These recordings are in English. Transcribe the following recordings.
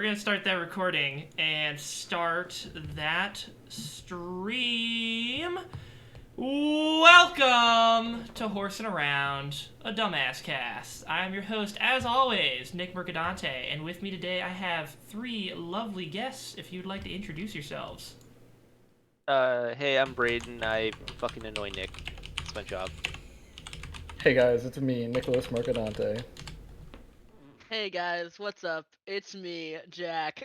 We're gonna start that recording and start that stream. Welcome to Horsin Around, a dumbass cast. I'm your host, as always, Nick Mercadante, and with me today I have three lovely guests. If you'd like to introduce yourselves. Hey, I'm Braden. I fucking annoy Nick. It's my job. Hey guys, it's me, Nicholas Mercadante. Hey guys, what's up? It's me, Jack.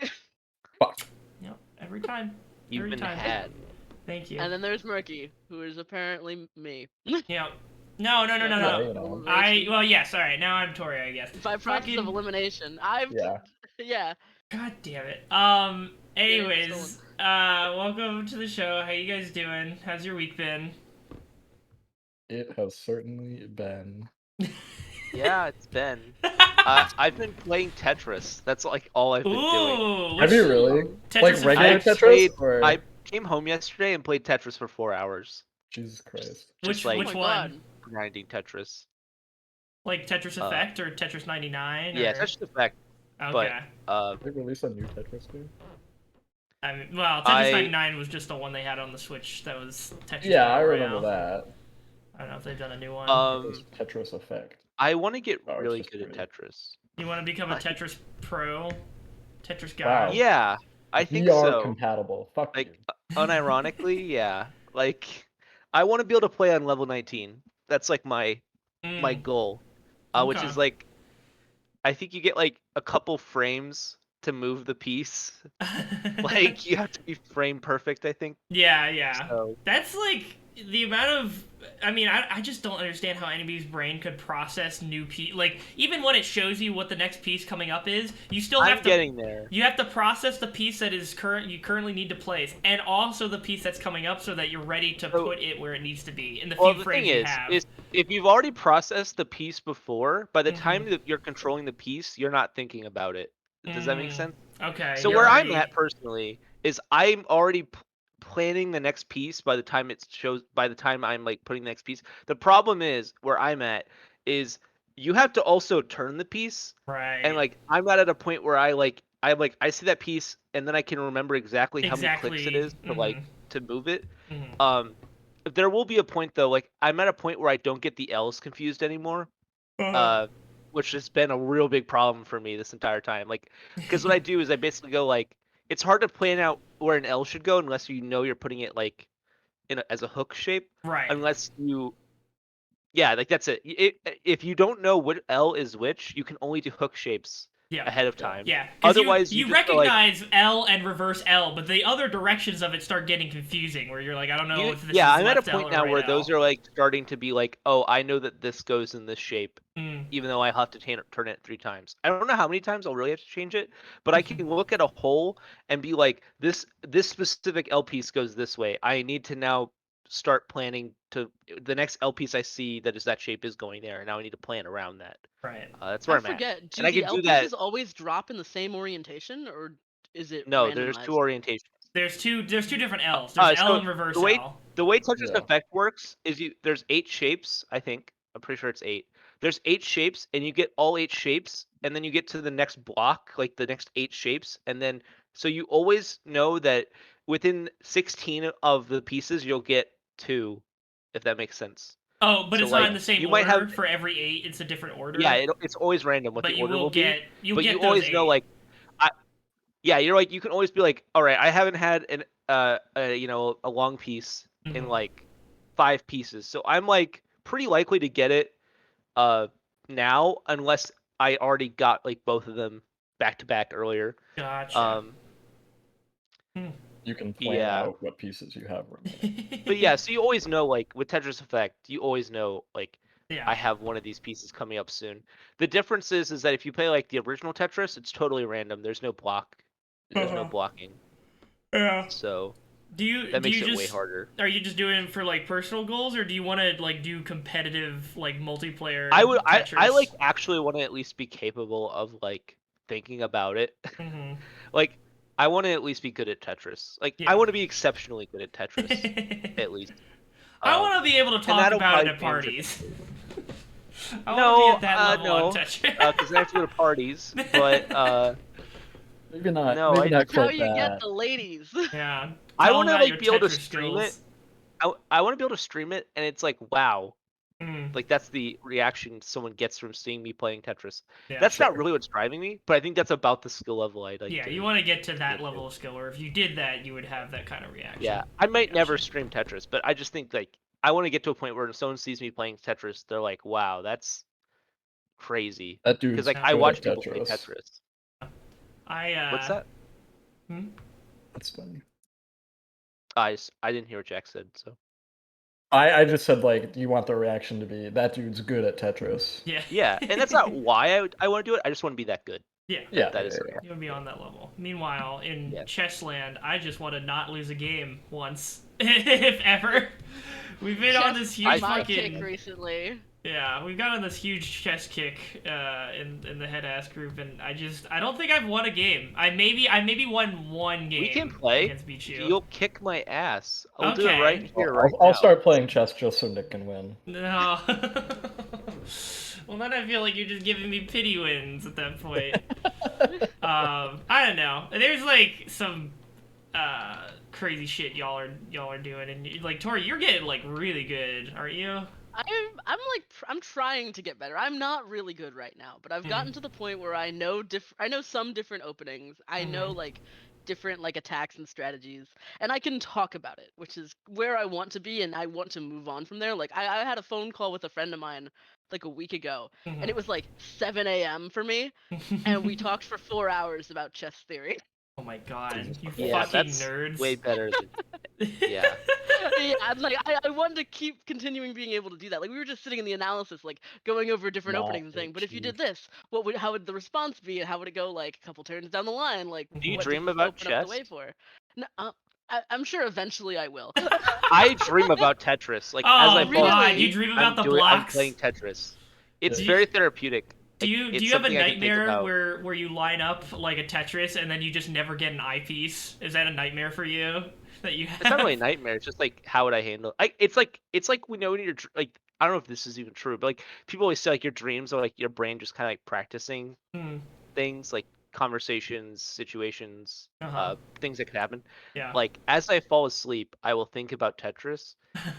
Fuck. Yep, every time. You've Every been time. had. Thank you. And then there's Murky, who is apparently me. Yep. No. Yeah, you know. Well, yes, alright, now I'm Tori, I guess. By process of elimination. Yeah. Yeah. God damn it. Yeah, Anyways, welcome to the show. How you guys doing? How's your week been? It has certainly been. Yeah, it's been. I've been playing Tetris. That's like all I've been doing. Ooh, Have you really? Tetris Like Effect? regular I Tetris? played- Or... I came home yesterday and played Tetris for 4 hours. Jesus Christ. Just Which like which Oh my one? God. grinding Tetris. Like Tetris Effect or Tetris 99? Yeah, or... Tetris Effect. Okay. But Did they release a new Tetris game? I mean, well, Tetris 99 was just the one they had on the Switch. That was Tetris. Yeah, I Battle remember Royale. that. I don't know if they've done a new one. It was Tetris Effect. I want to get Oh, it's really just good at great. Tetris. You want to become a Tetris pro? Tetris guy? Wow. Yeah, I think VR so. compatible. Fuck Like, you. unironically, yeah. Like, I want to be able to play on level 19. That's like my goal, which Okay. is like, I think you get like a couple frames to move the piece. Like, you have to be frame perfect, I think. Yeah. So, That's like the amount of. I mean, I just don't understand how anybody's brain could process new piece. Like, even when it shows you what the next piece coming up is, you still have I'm to. getting there. You have to process the piece that is you currently need to place, and also the piece that's coming up, so that you're ready to put it where it needs to be in the few The frames thing you have. is if you've already processed the piece before, by the Mm-hmm. time that you're controlling the piece, you're not thinking about it. Does that make sense? Okay. So where I'm at personally is I'm already planning the next piece by the time it shows. By the time I'm like putting the next piece, the problem is where I'm at is you have to also turn the piece, Right. and like I'm not at a point where I see that piece and then I can remember exactly how many clicks it is to like to move it. Mm-hmm. There will be a point though, like I'm at a point where I don't get the L's confused anymore. Which has been a real big problem for me this entire time. Like, because what I do is I basically go like, it's hard to plan out where an L should go unless you know you're putting it like as a hook shape. Right. Unless you, yeah, like that's it. If you don't know what L is which, you can only do hook shapes ahead of time. Yeah. Otherwise, you just recognize L and reverse L, but the other directions of it start getting confusing. Where you're like, I don't know if this is I'm at a left L point or now right where L. those are like starting to be like, oh, I know that this goes in this shape, Mm. even though I have to turn it 3 times. I don't know how many times I'll really have to change it, but I can look at a hole and be like, this specific L piece goes this way. I need to now start planning to the next L piece I see that is that shape is going there, and now I need to plan around that. Right. That's where I I'm at. forget, do And I the can L do that. pieces always drop in the same orientation, or is it No, randomized? there's 2 orientations. There's two different L's. There's L and reverse L. The way Tetris Effect works is there's 8 shapes, I think. I'm pretty sure it's 8. There's 8 shapes, and you get all 8 shapes, and then you get to the next block, like the next 8 shapes, and then so you always know that within 16 of the pieces you'll get 2, if that makes sense. Oh, but So, it's like, not in the same you order might have for every 8. It's a different order. Yeah, it's always random what but the you order will will get be. you'll But get you those always 8. know like yeah, you're like you can always be like, all right, I haven't had an a long piece in like 5 pieces, so I'm like pretty likely to get it now unless I already got like both of them back to back earlier. Gotcha. You can plan out what pieces you have remaining. But yeah, so you always know like with Tetris Effect, you always know like Yeah. I have one of these pieces coming up soon. The difference is that if you play like the original Tetris, it's totally random. There's no block. There's no blocking. Yeah. So that makes it way harder. Are you just doing it for like personal goals, or do you want to like do competitive like multiplayer? I like actually want to at least be capable of like thinking about it. Like I want to at least be good at Tetris. Like I want to be exceptionally good at Tetris at least. I want to be able to talk about it at parties. I want to be at that level on Tetris. Because I have to go to parties, but Maybe not. No, maybe I- not That's how quite you get that. the ladies. Yeah. I Tell want 'em to about like your be able to Tetris stream it. skills. I want to be able to stream it, and it's like, wow, Mm, like that's the reaction someone gets from seeing me playing Tetris. yeah. That's not Sure. really what's driving me, but I think that's about the skill level I'd like Yeah, to. you want to get to that get to. level of skill where if you did that, you would have that kind of reaction. Yeah, I might never Gotcha. stream Tetris, but I just think like I want to get to a point where if someone sees me playing Tetris, they're like, wow, that's crazy. That Because dude's like Yeah. I good watch at people play Tetris. Tetris. I What's that? hmm? That's funny. I didn't hear what Jack said. So I just said like you want the reaction to be that dude's good at Tetris. Yeah. yeah, and that's not why I want to do it. I just want to be that good. Yeah. Yeah, That yeah, is. yeah. You want to be on that level. Meanwhile, in Yeah. Chessland, I just want to not lose a game once, if ever. We've been on this huge my fucking kick recently. yeah. We've got on this huge chess kick in the head ass group, and I don't think I've won a game. I maybe won one game. We can play. against Bichu. You'll kick my ass. I'll do it Okay. right here, I'll, right I'll now. start playing chess just so Nick can win. No. Well, then I feel like you're just giving me pity wins at that point. I don't know. There's like some crazy shit y'all are doing, and like Tori, you're getting like really good, aren't you? I'm trying to get better. I'm not really good right now, but I've gotten to the point where I know some different openings. I know like different like attacks and strategies, and I can talk about it, which is where I want to be, and I want to move on from there. Like I had a phone call with a friend of mine like a week ago, and it was like 7 a.m. for me, and we talked for 4 hours about chess theory. Oh my god, Jesus you Christ. Yeah, fucking that's nerds. way better than. Yeah. Yeah, I'm like I wanted to keep continuing being able to do that. Like we were just sitting in the analysis, like going over different Not openings and saying, but if you did achieved. this, how would the response be, and how would it go like a couple turns down the line? Like Do you what dream does this about open up the chess? way for? No, I'm sure eventually I will. I dream about Tetris. Like as Oh I fall god, asleep, you dream about the I'm blocks. playing Tetris. It's Do you- very therapeutic. Do Like, you it's have a something I can think nightmare about. where you line up like a Tetris and then you just never get an eyepiece? Is that a nightmare for you that you have? It's not really a nightmare. It's just like how would I handle? It's like when you know when you're like I don't know if this is even true, but like people always say like your dreams are like your brain just kind of like practicing Hmm. things like conversations, situations, Uh-huh. things that could happen. Yeah. Like as I fall asleep, I will think about Tetris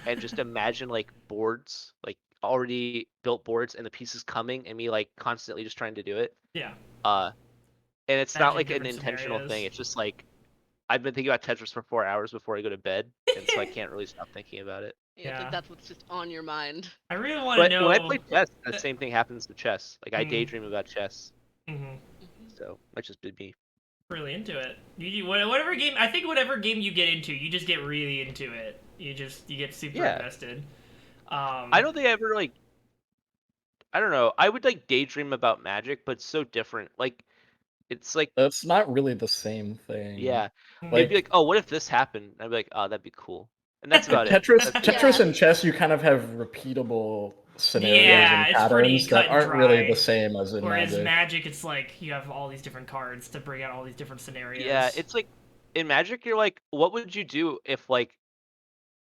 and just imagine like boards, like already built boards and the pieces coming and me like constantly just trying to do it. Yeah. Uh, and it's not Imagine like an different intentional thing. scenarios. It's just like I've been thinking about Tetris for 4 hours before I go to bed, and so I can't really stop thinking about it. Yeah, it's Yeah. like that's what's just on your mind. I really want to But know. when I play chess, the same thing happens to chess. Like I Hmm. daydream about chess, Mhm. so that's just been me. Really into it. Whatever game. I think whatever game you get into, you just get really into it. You get super Yeah. invested. I don't think I ever like. I don't know. I would like daydream about Magic, but it's so different. Like it's like That's not really the same thing. yeah, Hmm. it'd be like oh, what if this happened? I'd be like oh, that'd be cool, and that's about it. Tetris, That's- Tetris Yeah. and chess, you kind of have repeatable scenarios Yeah, and it's pretty patterns cut that and aren't really dry. the same as in Whereas Magic. Magic, it's like you have all these different cards to bring out all these different scenarios. Yeah, it's like in Magic, you're like, what would you do if like,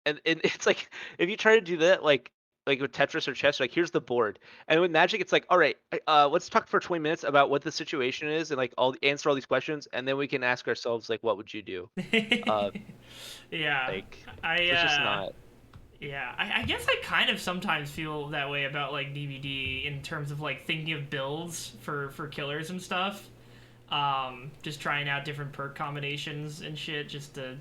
and it's like if you try to do that like with Tetris or chess, like here's the board, and with Magic, it's like, all right, let's talk for 20 minutes about what the situation is and like answer all these questions, and then we can ask ourselves like, what would you do? yeah. Like, I it's just not. Yeah, I guess I kind of sometimes feel that way about like DVD in terms of like thinking of builds for killers and stuff. Just trying out different perk combinations and shit just to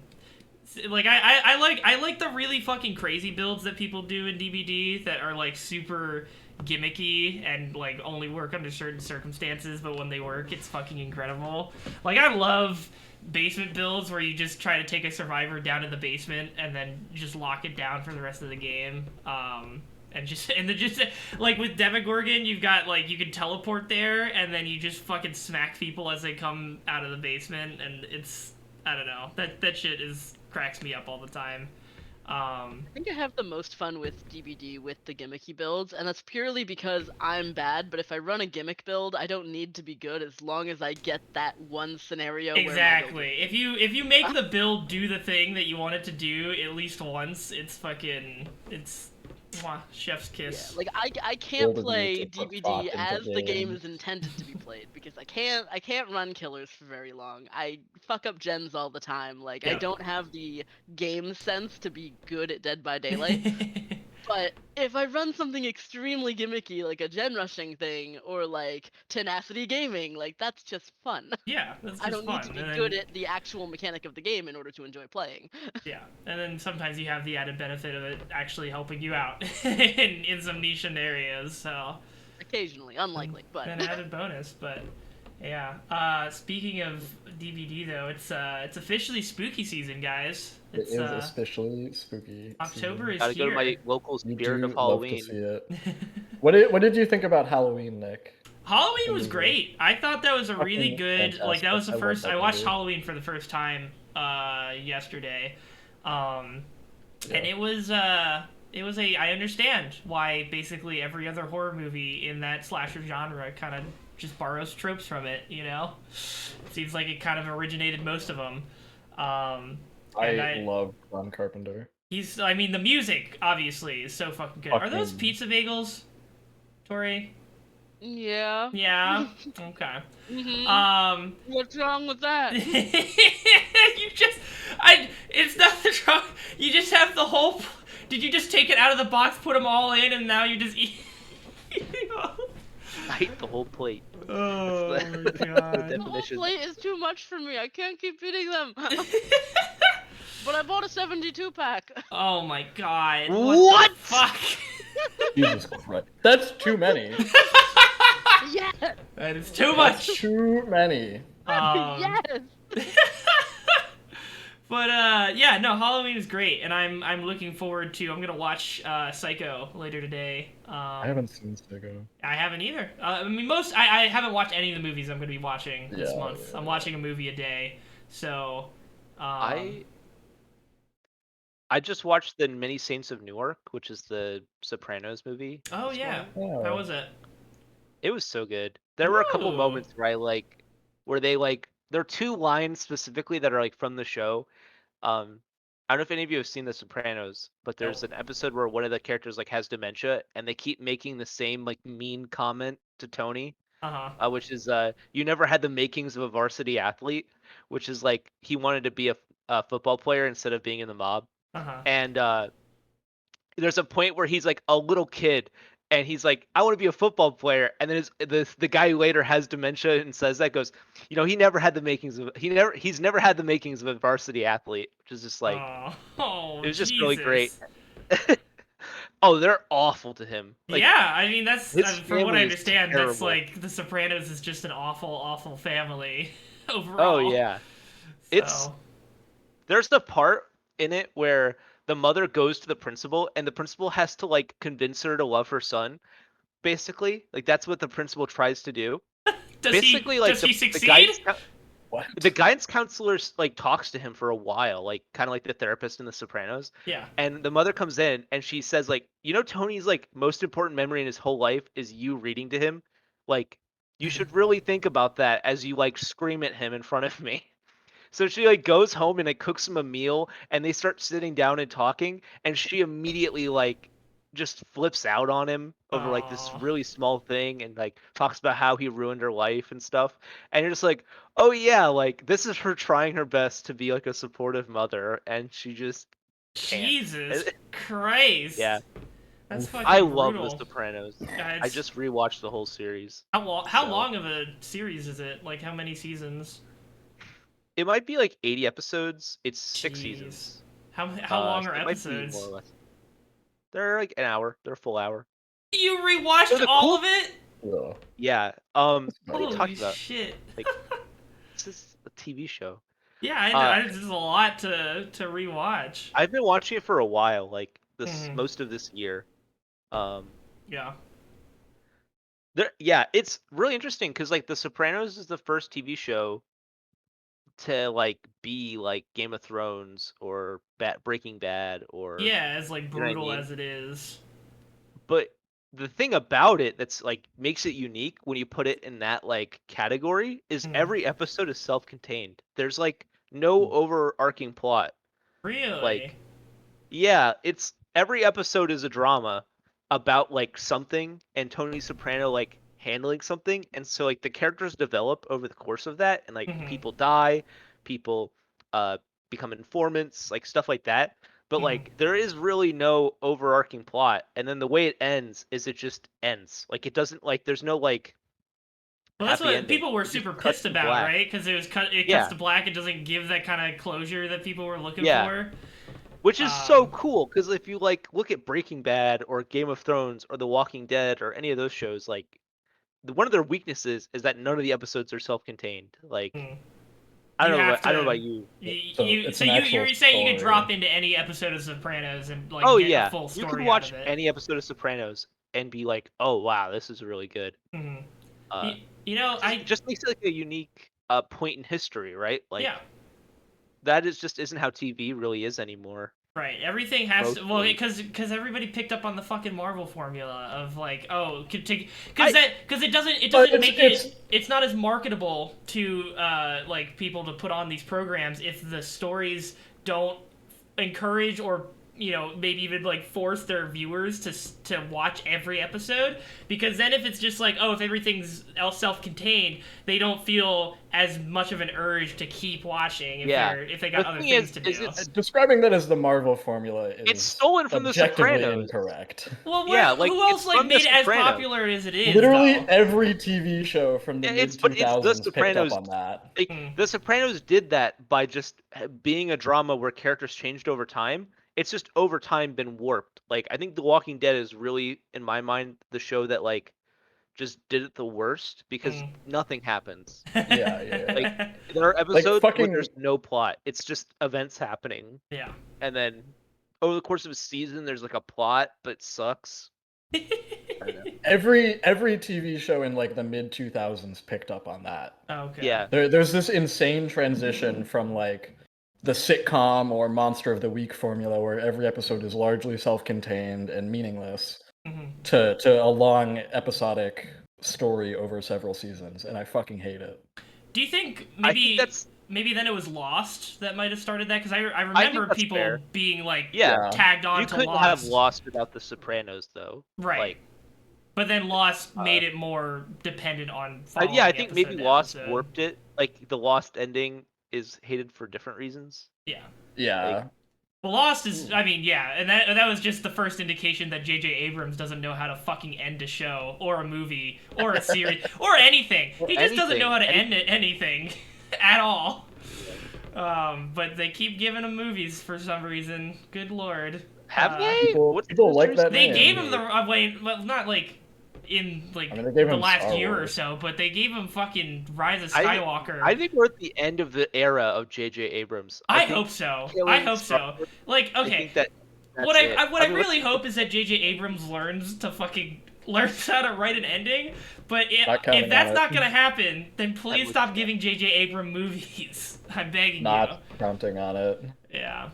like I like the really fucking crazy builds that people do in DVD that are like super gimmicky and like only work under certain circumstances, but when they work it's fucking incredible. Like I love basement builds where you just try to take a survivor down to the basement and then just lock it down for the rest of the game. And then just like with Demogorgon, you've got like you can teleport there and then you just fucking smack people as they come out of the basement, and it's I don't know, that shit cracks me up all the time. I think I have the most fun with DBD with the gimmicky builds, and that's purely because I'm bad, but if I run a gimmick build, I don't need to be good as long as I get that one scenario Exactly. If you make the build do the thing that you want it to do at least once, it's Mwah, chef's Yeah, kiss. like I can't Older play you to put DBD thought into as the game games. is intended to be played because I can't run killers for very long. I fuck up gens all the time. Like I Yeah. don't have the game sense to be good at Dead by Daylight. But if I run something extremely gimmicky like a gen rushing thing or like tenacity gaming, like that's just fun. Yeah, that's I just don't need to fun. be And good then, at the actual mechanic of the game in order to enjoy playing. yeah, and then sometimes you have the added benefit of it actually helping you out in some niche areas. So Occasionally, unlikely, but an added bonus. But yeah. Speaking of DVD though, it's officially spooky season, guys. It It's is especially spooky. October season. is Gotta go to my here. local You Spirit of do love to Halloween. see it. What did you think about Halloween, Nick? Halloween was great. I thought that was a really Fucking good. Like that was the fantastic. I love first. that I watched movie. Halloween for the first time yesterday, and Yeah. it was a. I understand why basically every other horror movie in that slasher genre kind of just borrows tropes from it. You know, seems like it kind of originated most of them. I love John Carpenter. I mean, the music obviously is so fucking good. Are those Fucking- pizza bagels, Tori? yeah. Yeah. Okay. Mhm. What's wrong with that? It's nothing wrong. You just have the whole. Did you just take it out of the box, put them all in, and now you just eat? I ate the whole plate. Oh That's my the god. The whole definition. plate is too much for me. I can't keep eating them. But I bought a 72 pack. Oh my god. What? The fuck? Jesus Christ. That's too many. Yes. That is too much. Too many. Yes. But yeah, no, Halloween is great, and I'm looking forward to. I'm gonna watch Psycho later today. I haven't seen Psycho. I haven't either. I mean, I haven't watched any of the movies I'm going to be watching this Yeah, month. yeah, I'm watching a movie a day, so. I just watched the Many Saints of Newark, which is the Sopranos movie. Oh this yeah, morning. how was it? It was so good. There were a couple Ooh. moments where they there are two lines specifically that are like from the show. I don't know if any of you have seen The Sopranos, but there's an episode where one of the characters like has dementia, and they keep making the same like mean comment to Tony, which is you never had the makings of a varsity athlete, which is like he wanted to be a football player instead of being in the mob. And there's a point where he's like a little kid and he's like, I want to be a football player. And then the guy who later has dementia and says that goes, he's never had the makings of a varsity athlete, which is just like, oh, it was just Jesus. really great. Oh, they're awful to him. Like, yeah, I mean that's his from what I family is understand. That's terrible. like The Sopranos is just an awful, awful family overall. Oh yeah, So. There's the part in it where the mother goes to the principal and the principal has to like convince her to love her son. Basically, like that's what the principal tries to do. Does Basically, he, like does he the succeed? What? the guidance counselor like talks to him for a while, like kind of like the therapist in The Sopranos. Yeah. And the mother comes in and she says like, Tony's like most important memory in his whole life is you reading to him. Like, you should really think about that as you like scream at him in front of me. So she like goes home and like cooks him a meal and they start sitting down and talking and she immediately like just flips out on him over like this Aw. really small thing and like talks about how he ruined her life and stuff. And you're just like, oh yeah, like this is her trying her best to be like a supportive mother and she just can't. Jesus Christ. Yeah. That's fucking I brutal. love The Sopranos. Yeah, I just rewatched the whole series. How long of a series is it? Like how many seasons? It might be like 80 episodes. It's 6 Jeez. seasons. How long are so it might be episodes? more or less. They're like an hour. They're a full hour. You rewatched So the all cool- of it? Yeah. Yeah. What are you Holy talking about? shit. Like, this is a TV show. Yeah, I know. This is a lot to rewatch. I've been watching it for a while, like Mhm. most of this year. Yeah. Yeah, it's really interesting because like The Sopranos is the first TV show to like be like Game of Thrones or Breaking Bad or Yeah, as like know what I brutal mean? as it is. But the thing about it that's like makes it unique when you put it in that like category is every episode is self-contained. There's like no overarching plot. Really? Like, yeah, it's every episode is a drama about like something, and Tony Soprano like handling something, and so like the characters develop over the course of that, and like Mhm. people die, people become informants, like stuff like that. But Mhm. like there is really no overarching plot, and then the way it ends is it just ends. Like it doesn't like there's no like Well, that's happy what ending. people were It just super cuts pissed to about, black. right? Because it cuts Yeah. to black. It doesn't give that kind of closure that people were looking Yeah. for. Which is so Um, cool, because if you like look at Breaking Bad or Game of Thrones or The Walking Dead or any of those shows, like one of their weaknesses is that none of the episodes are self-contained. Like Hmm. I You don't know, have I don't know to. about you. So it's So an actual you're saying you could story. drop into any episode of Sopranos and like Oh get a yeah, full you story could out watch of it. any episode of Sopranos and be like, oh wow, this is really good. Hmm. Uh, You know, it just makes it like a unique point in history, right? Like yeah. that is just isn't how TV really is anymore. Right, everything has to, well, Mostly. because everybody picked up on the fucking Marvel formula of like, oh, because it doesn't But make it's not as marketable to like people to put on these programs if the stories don't encourage or maybe even like force their viewers to watch every episode, because then if it's just like, oh, if everything's else self-contained, they don't feel as much of an urge to keep watching if they got The other thing things is to do. Describing that as the Marvel formula is It's stolen from The objectively Sopranos. incorrect. Well, Yeah, like, who else it's like from The made it as Sopranos. popular as it is? Literally though? every TV show from the mid It's 2000s The picked up Sopranos. on that. Like, The Sopranos did that by just being a drama where characters changed over time. It's just over time been warped. Like I think The Walking Dead is really, in my mind, the show that like just did it the worst because nothing happens. Yeah. Like there are episodes where fucking- there's no plot. It's just events happening. Yeah. And then over the course of a season, there's like a plot, but it sucks. I don't know. Every TV show in like the mid 2000s picked up on that. Okay. Yeah. There's this insane transition from like the sitcom or monster of the week formula where every episode is largely self-contained and meaningless to a long episodic story over several seasons, and I fucking hate it. Do you think I think maybe then it was Lost that might have started that? Because I think remember that's people fair. being like Yeah. tagged on You to couldn't Lost. have Lost without The Sopranos, though. Right. Like, but then Lost made it more dependent on following yeah, I think maybe episode to Lost episode. warped it. Like the Lost ending is hated for different reasons. Yeah. Yeah. Well, Lost is, I mean, yeah, and that was just the first indication that J.J. Abrams doesn't know how to fucking end a show, or a movie, or a series, or anything. He just doesn't know how to end anything at all. But they keep giving him movies for some reason. Good lord. Have they? People like that They name. gave him the well, not like in like they gave the him last Star year or Wars. so, but they gave him fucking Rise of Skywalker. I think we're at the end of the era of J.J. Abrams. I hope so. I hope so. Like, okay. I think that's What it. I really hope is that J.J. Abrams learns how to write an ending. But if that's not gonna happen, then please stop giving J.J. Abrams movies. I'm begging you. Not counting on it. Yeah,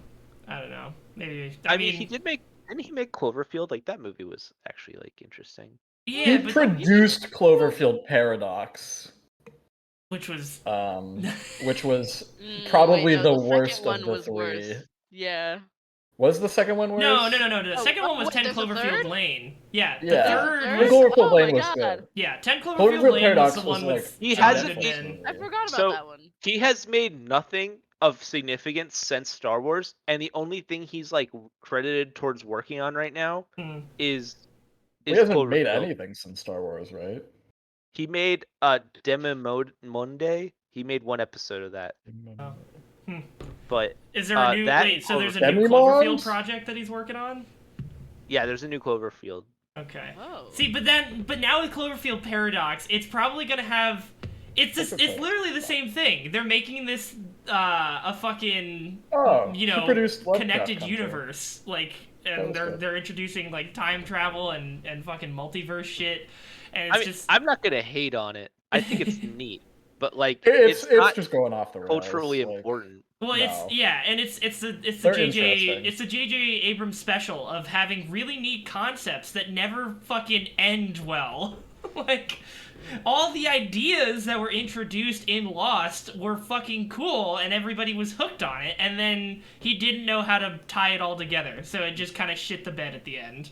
I don't know. Maybe. I mean, didn't he make Cloverfield? Like that movie was actually like interesting. Yeah, he produced Cloverfield Paradox, which was probably wait, no, the second worst one of the was three. worse. Yeah. Was the second one worse? No. The second one was wait, 10 there's a Cloverfield third? Lane. Yeah, the Yeah. third The was... Cloverfield Oh Lane my was God. good. Yeah, 10 Cloverfield Cloverfield Lane was Paradox the was one like with... He John hasn't Goodman. been- I forgot about So- that one. He has made nothing of significance since Star Wars, and the only thing he's like credited towards working on right now is He hasn't Cloverfield. made anything since Star Wars, right? He made Demimonde. He made one episode of that. But Is there a new... that Wait, so there's a Demi new Cloverfield Moms? project that he's working on? yeah, there's a new Cloverfield. Okay. Oh. See, but now with Cloverfield Paradox, it's probably gonna have... It's literally the same thing. They're making this a fucking he produced Lovecraft connected Country. universe, like, That and was good. they're introducing like time travel and fucking multiverse shit, and I it's mean, just I'm not gonna hate on it. I think it's neat, but like It's not just going off the rails. culturally like- important. well, No. it's the They're JJ interesting. it's the JJ Abrams special of having really neat concepts that never fucking end well, like. all the ideas that were introduced in Lost were fucking cool, and everybody was hooked on it. And then he didn't know how to tie it all together, so it just kind of shit the bed at the end.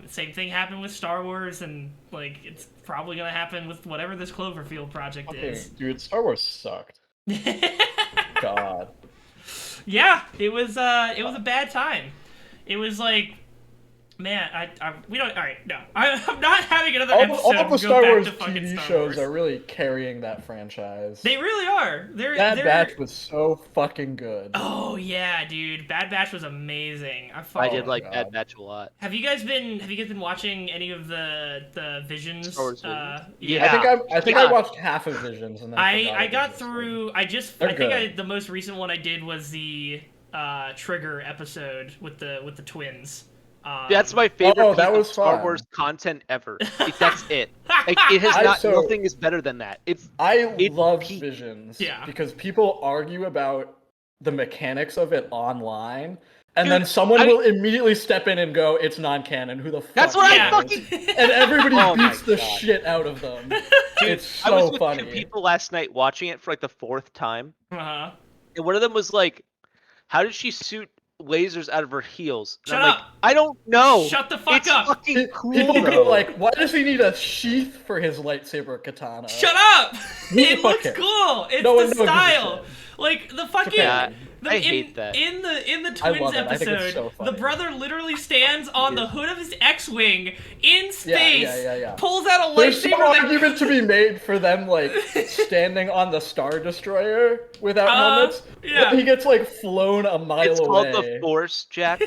Same thing happened with Star Wars, and like it's probably gonna happen with whatever this Cloverfield project is. Dude, Star Wars sucked. God. Yeah, it was a bad time. It was like, man, we don't. All right, no, I'm not having another episode. All of the go Star back Wars to fucking TV Star shows Wars. are really carrying that franchise. They really are. Bad Batch was so fucking good. Oh yeah, dude, Bad Batch was amazing. I did like God. Bad Batch a lot. Have you guys been watching any of the Visions? Star Wars Visions? Yeah. I think I watched half of Visions and then I got Visions. through. The most recent one I did was the Trigger episode with the twins. That's my favorite that piece was of Star fun. Wars content ever. That's it. Like, it has nothing is better than that. I love Visions Yeah. because people argue about the mechanics of it online, and then someone will immediately step in and go, "It's non-canon. Who the fuck?" That's what I cares?" fucking. And everybody Oh my beats the God. shit out of them. It's I was so with funny. 2 people last night watching it for like the 4th time, Uh-huh. and one of them was like, "How did she shoot lasers out of her heels?" And Shut I'm up. like, "I don't know. Shut the fuck It's up. fucking cool, People bro." go like, "Why does he need a sheath for his lightsaber katana?" Shut up! It looks Okay. cool. It's No one the gives a style. shit. Like the fucking. Yeah, The, I in, hate that. In the I twins love it. I think it's episode, so funny. the brother literally stands on the hood of his X-wing in space, Yeah. pulls out a There's some lightsaber. that- argument to be made for them like standing on the Star Destroyer without helmets. yeah. But he gets like flown a mile It's away. called the Force, Jack.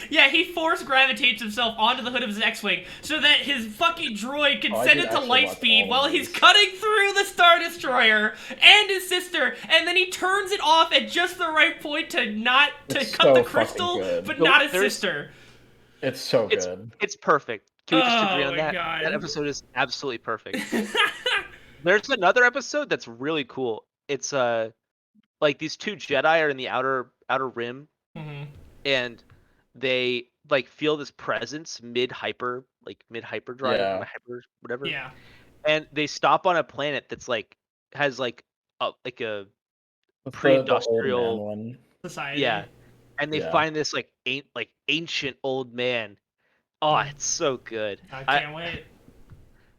Yeah, he force gravitates himself onto the hood of his X-wing so that his fucking droid can Oh, I send did it to actually light watch speed all while of he's these. cutting through the Star Destroyer and his sister, and then he turns it off at just the right point to It's cut so the fucking crystal, good. but No, not his there's- sister. It's so It's good. it's perfect. Can we just agree Oh on my that? God. That episode is absolutely perfect. There's another episode that's really cool. It's like these 2 Jedi are in the outer rim, Mhm. and they like feel this presence mid hyperdrive, Yeah. hyper whatever. Yeah. And they stop on a planet that's like has like a It's the old pre-industrial man one. Society. yeah, and they Yeah. find this like ancient old man. Oh, it's so good. I can't wait.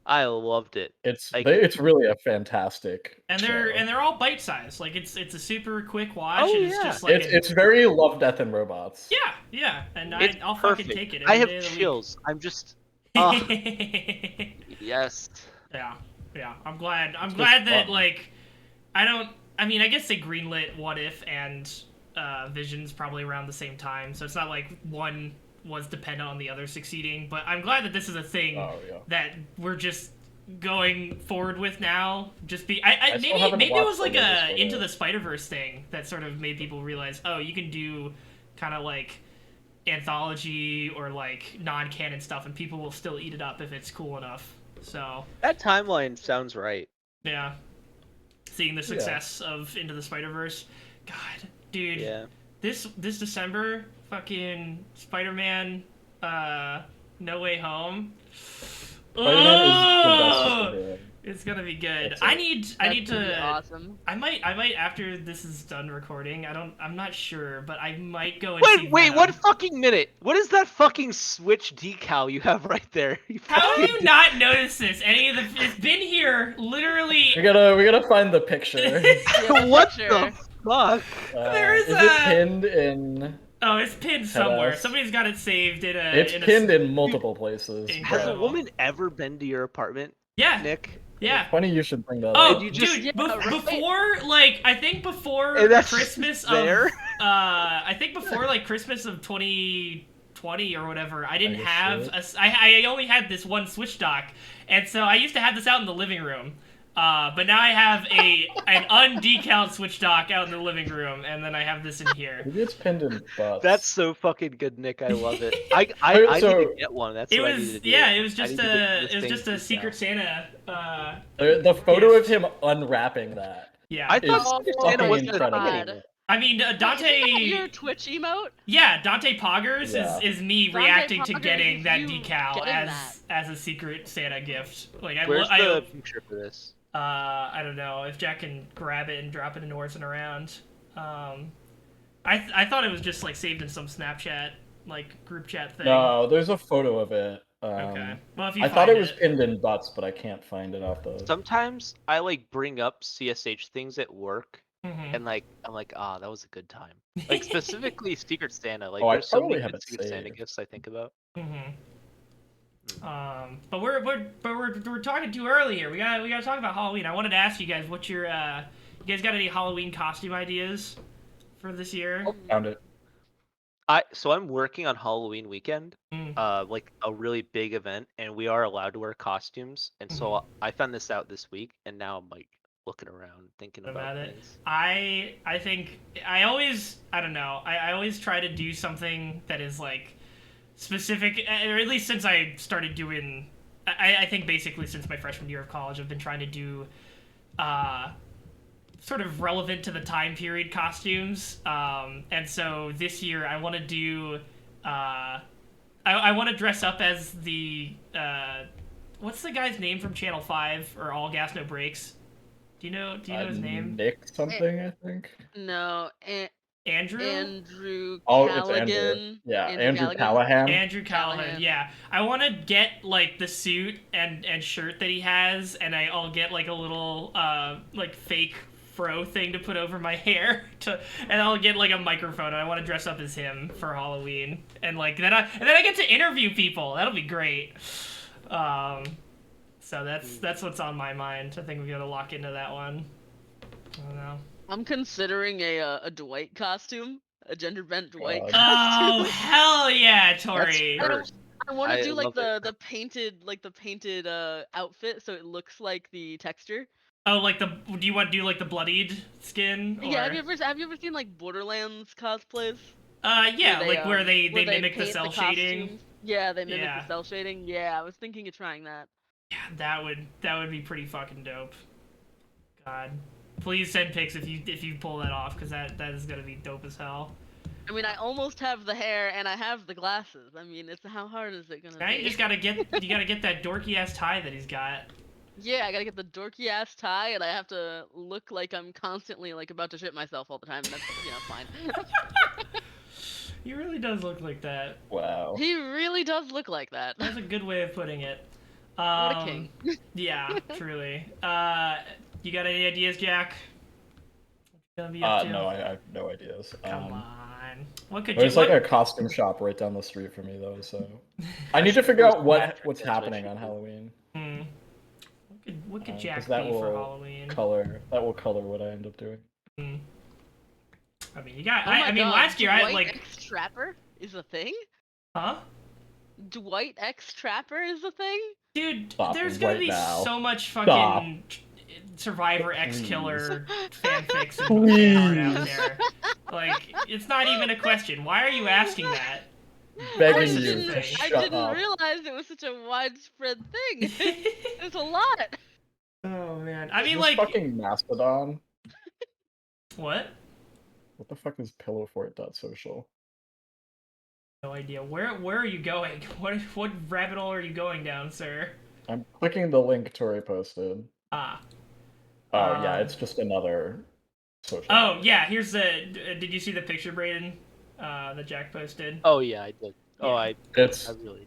I loved it. It's Like- it's really a fantastic. And show. they're all bite sized. Like it's a super quick watch. Oh, and it's yeah. just like It's very Love, Death, and Robots. yeah. And It's I'll perfect. fucking take it. I every have day of the week. chills. I'm just oh, yes. Yeah. I'm glad just that fun. like I mean I guess they greenlit What If and Visions probably around the same time, so it's not like one was dependent on the other succeeding, but I'm glad that this is a thing Oh, yeah. that we're just going forward with now. Just be I still haven't maybe it watched was like the latest a What Into If. the Spider-Verse thing that sort of made people realize, oh, you can do kind of like anthology or like non-canon stuff and people will still eat it up if it's cool enough. So That timeline sounds right. yeah, seeing the success of Into the Spider-Verse, God, dude, Yeah. this December, fucking Spider-Man, No Way Home. Spider-Man is the best Oh! superhero. It's gonna be good. That's I it. need That's gonna be to. awesome. I might after this is done recording. I'm not sure, but I might go and see Wait, Venom. one fucking minute. What is that fucking Switch decal you have right there? You How do fucking- you not notice this? It's been here literally. We gotta find the picture. What Sure. the fuck? There is it a- pinned in? Oh, it's pinned somewhere. us. Somebody's got it saved in a. It's in a, pinned in multiple places. Incredible. Has a but- woman ever been to your apartment, Yeah, Nick? yeah. Funny you should bring that Oh, up. you just- dude! Yeah, right. Before, like, I think before And that's Christmas there? of, I think before like Christmas of 2020 or whatever, I didn't Are you have sure? I only had this one Switch dock, and so I used to have this out in the living room. But now I have an undecaled Switch dock out in the living room, and then I have this in here. Maybe it's pinned in butts. That's so fucking good, Nick. I love it. I need So- to get one. That's It what I need was to do. yeah, it was I just need to get this it was thing just a decal. Secret Santa. the photo gift. of him unwrapping that. Yeah. I Is thought Secret Oh, Santa wasn't a incredible. thing anymore. I mean, Dante. Your Twitch emote? Yeah, Dante Poggers is me Dante reacting to Poggers getting is that you decal getting as a secret Santa gift. Like Where's the picture for this? I don't know if Jack can grab it and drop it in Horsin around. I thought it was just like saved in some Snapchat like group chat thing. No, there's a photo of it. Okay. Well, if you I find thought it was pinned in butts, but I can't find it off the. Sometimes I like bring up CSH things at work, Mhm. and like I'm like, ah, that was a good time. Like specifically Secret Santa. Like Oh, I there's so many probably have good it Secret Santa saved. gifts I think about. But we're talking too early here. We gotta talk about Halloween. I wanted to ask you guys what your you guys got any Halloween costume ideas for this year? Oh, found it. So I'm working on Halloween weekend, Mm. like a really big event, and we are allowed to wear costumes. And so I found this out this week, and now I'm like looking around, thinking about it. things. I think I always I always try to do something that is like specific, or at least since I started doing. I think basically since my freshman year of college, I've been trying to do sort of relevant to the time period costumes. And so this year I want to do. I want to dress up as the what's the guy's name from Channel 5 or All Gas No Brakes? Do you know his name? Nick something, I think. No, Andrew? Andrew Oh, Callaghan. it's Andrew. Yeah, Andrew Callaghan. Callahan. Andrew Callahan. Yeah, I want to get like the suit and shirt that he has, and I'll get like a little like fake fro thing to put over my hair and I'll get like a microphone, and I want to dress up as him for Halloween, and like then I get to interview people. That'll be great. So that's what's on my mind. I think we gotta lock into that one. I don't know. I'm considering a Dwight costume, a gender bent Dwight Oh costume. hell yeah, Tori! I want to do like love the painted outfit, so it looks like the texture. Oh, like do you want to do like the bloodied skin? Or... Yeah, have you ever seen like Borderlands cosplays? Yeah, where they mimic the paint cell the shading. costumes? Yeah, they mimic the cell shading. Yeah, I was thinking of trying that. Yeah, that would be pretty fucking dope. God, please send pics if you pull that off, because that is gonna be dope as hell. I mean, I almost have the hair and I have the glasses. I mean, how hard is it gonna be? Now you just gotta get that dorky ass tie that he's got. Yeah, I gotta get the dorky ass tie, and I have to look like I'm constantly like about to shit myself all the time. And that's fine. He really does look like that. Wow. He really does look like that. That's a good way of putting it. What a king. Yeah, truly. You got any ideas, Jack? What you gonna be up to? No, I have no ideas. Come on. What could There's like a costume shop right down the street for me though, so I need to figure out what's happening on Halloween. What could Jack be for Halloween? That will color what I end up doing. I mean, you got. I mean, last year Dwight I like. X Trapper is a thing. Huh? Dwight X Trapper is a thing. Dude, Stop there's gonna be now. so much fucking Survivor X Killer fanfics and Please. fan art out there. Like, it's not even a question. Why are you asking that? Begging you to I shut didn't up. realize it was such a widespread thing. It's a lot. Oh man, I mean, Is like, fucking Mastodon. what? What the fuck is pillowfort.social? No idea. Where are you going? What rabbit hole are you going down, sir? I'm clicking the link Tori posted. Ah. Oh yeah, it's just another social. Oh yeah, here's the. Did you see the picture, Brayden? That Jack posted. Oh yeah, I did. Yeah. Oh, I really.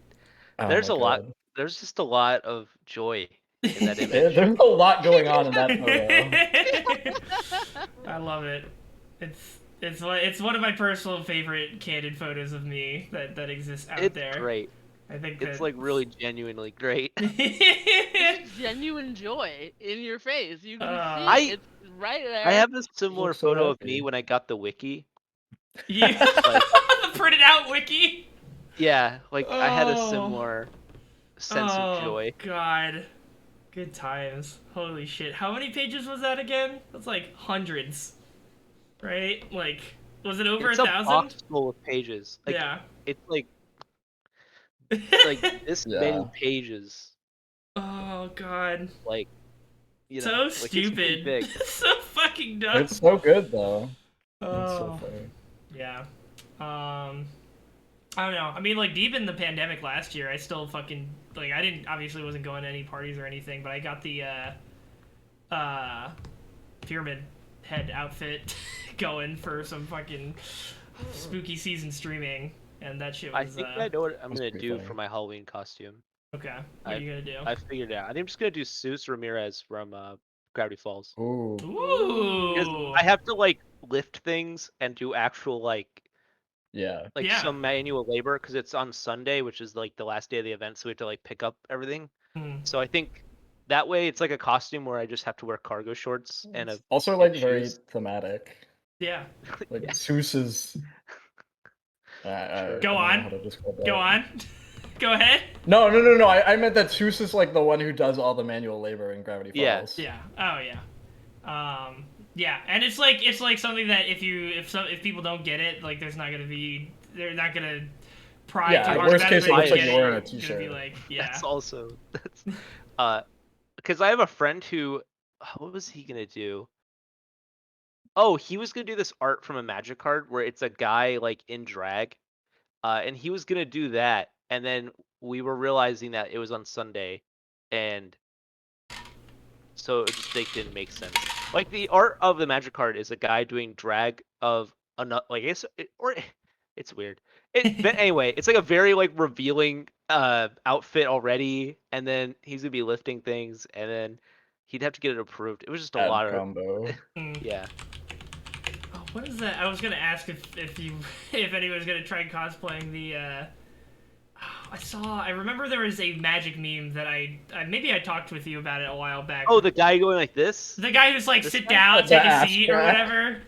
There's Oh, a lot. There's just a lot of joy in that image. There's a lot going on in that photo. I love it. It's one of my personal favorite candid photos of me that exists out there. It's great. I think it's like really genuinely great. It's genuine joy in your face. You can see it's right there. I have this similar Looks so photo of happy. me when I got the wiki. Yeah. The printed out wiki. Yeah, like I had a similar sense of joy. God. Good times. Holy shit. How many pages was that again? That's like hundreds. Right? Like, was it over 1,000? It's a box full of pages. Like, yeah. It's like this many pages. Oh god. Like, so stupid. It's big. So fucking dumb. It's so good though. That's so Oh, funny. yeah. I don't know. I mean, like, deep in the pandemic last year, I still fucking, like, I didn't, obviously wasn't going to any parties or anything, but I got the, pyramid head outfit going for some fucking spooky season streaming, and that shit I was, think I know what I'm That's gonna pretty do funny. for my Halloween costume. okay. What are you gonna do? I figured it out. I think I'm just gonna do Seuss Ramirez from Gravity Falls. Ooh. Because Ooh! I have to like lift things and do actual Yeah. like Yeah. some manual labor because it's on Sunday, which is like the last day of the event, so we have to like pick up everything. Hmm. So I think that way it's like a costume where I just have to wear cargo shorts and Also, and like, very shoes. thematic. Yeah. Like, Yeah, Seuss's. I sure. Go don't know on. how to describe Go that. on. Go ahead. No, no, no, no. I meant that Seuss is like the one who does all the manual labor in Gravity Yeah. Falls. Yeah. Oh yeah. Yeah, and it's like something that if people don't get it, like they're not gonna pry Yeah, too hard worst about case, it. it But looks you like get you're it, wearing a you're gonna be t-shirt. like, yeah. That's also because I have a friend who what was he gonna do? Oh, he was gonna do this art from a magic card where it's a guy like in drag. And he was gonna do that, and then we were realizing that it was on Sunday, and so it just like didn't make sense. Like the art of the magic card is a guy doing drag of another like it's weird. But anyway, it's like a very like revealing outfit already, and then he's gonna be lifting things, and then he'd have to get it approved. It was just a Bad lot of combo. yeah. Oh, what is that? I was gonna ask if you if anyone's gonna try cosplaying the. I remember there was a magic meme that maybe I talked with you about it a while back. Oh, the guy going like this. The guy who's like This sit guy? down, The take a ass seat or crack. whatever.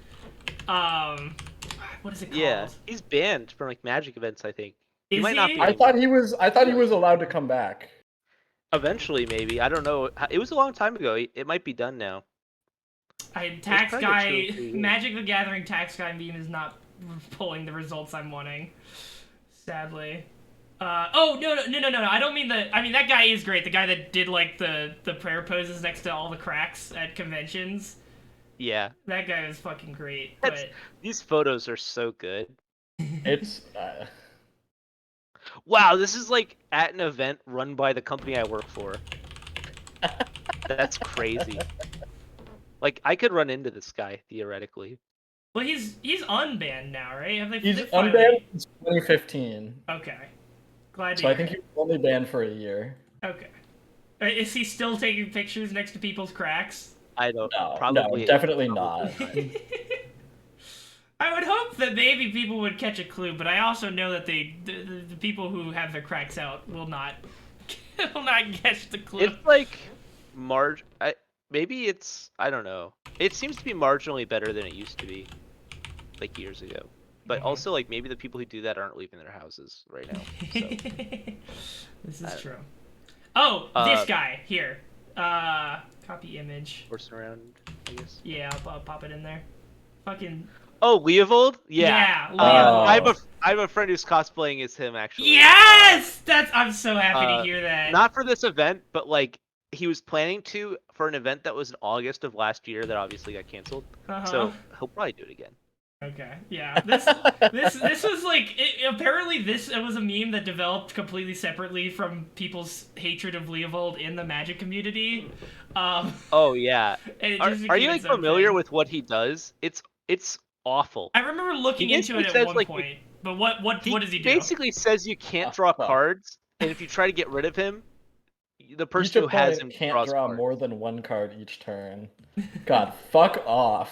What is it called? Yeah, he's banned from like magic events. I think he Is might not he? be I anymore. thought he was allowed to come back. Eventually, maybe. I don't know. It was a long time ago. It might be done now. Tax probably like 2 or guy, 3 years. Magic the Gathering tax guy meme is not pulling the results I'm wanting. Sadly. Oh no! I don't mean the. I mean that guy is great. The guy that did like the prayer poses next to all the cracks at conventions. Yeah, That guy is fucking great. That's- But these photos are so good. It's Wow, this is like at an event run by the company I work for. That's crazy. Like I could run into this guy theoretically. well, he's unbanned now, right? Have they? he's they finally... unbanned since 2015. Okay. Glad to So I hear think it. he was only banned for a year. Okay. Is he still taking pictures next to people's cracks? I don't. No, Probably definitely not. I would hope that maybe people would catch a clue, but I also know that the people who have their cracks out will not catch the clue. It's like maybe it's I don't know. It seems to be marginally better than it used to be, like years ago. But also like maybe the people who do that aren't leaving their houses right now. So. This I is don't true. Oh, this guy here. Copy image. Horsing around, I guess. Yeah, I'll pop it in there. Fucking. Oh, Leovold? Yeah. Yeah, Leovold. I have a friend who's cosplaying as him actually. Yes, I'm so happy to hear that. Not for this event, but like he was planning to for an event that was in August of last year that obviously got canceled. So he'll probably do it again. Okay, yeah. This was like apparently it was a meme that developed completely separately from people's hatred of Leovold in the Magic community. Oh yeah. Are you like familiar with what he does? It's awful. I remember looking into it at one point. But what does he do? He basically says you can't draw cards, and if you try to get rid of him, the person who has him can't draws draw cards. more than one card each turn. God, fuck off.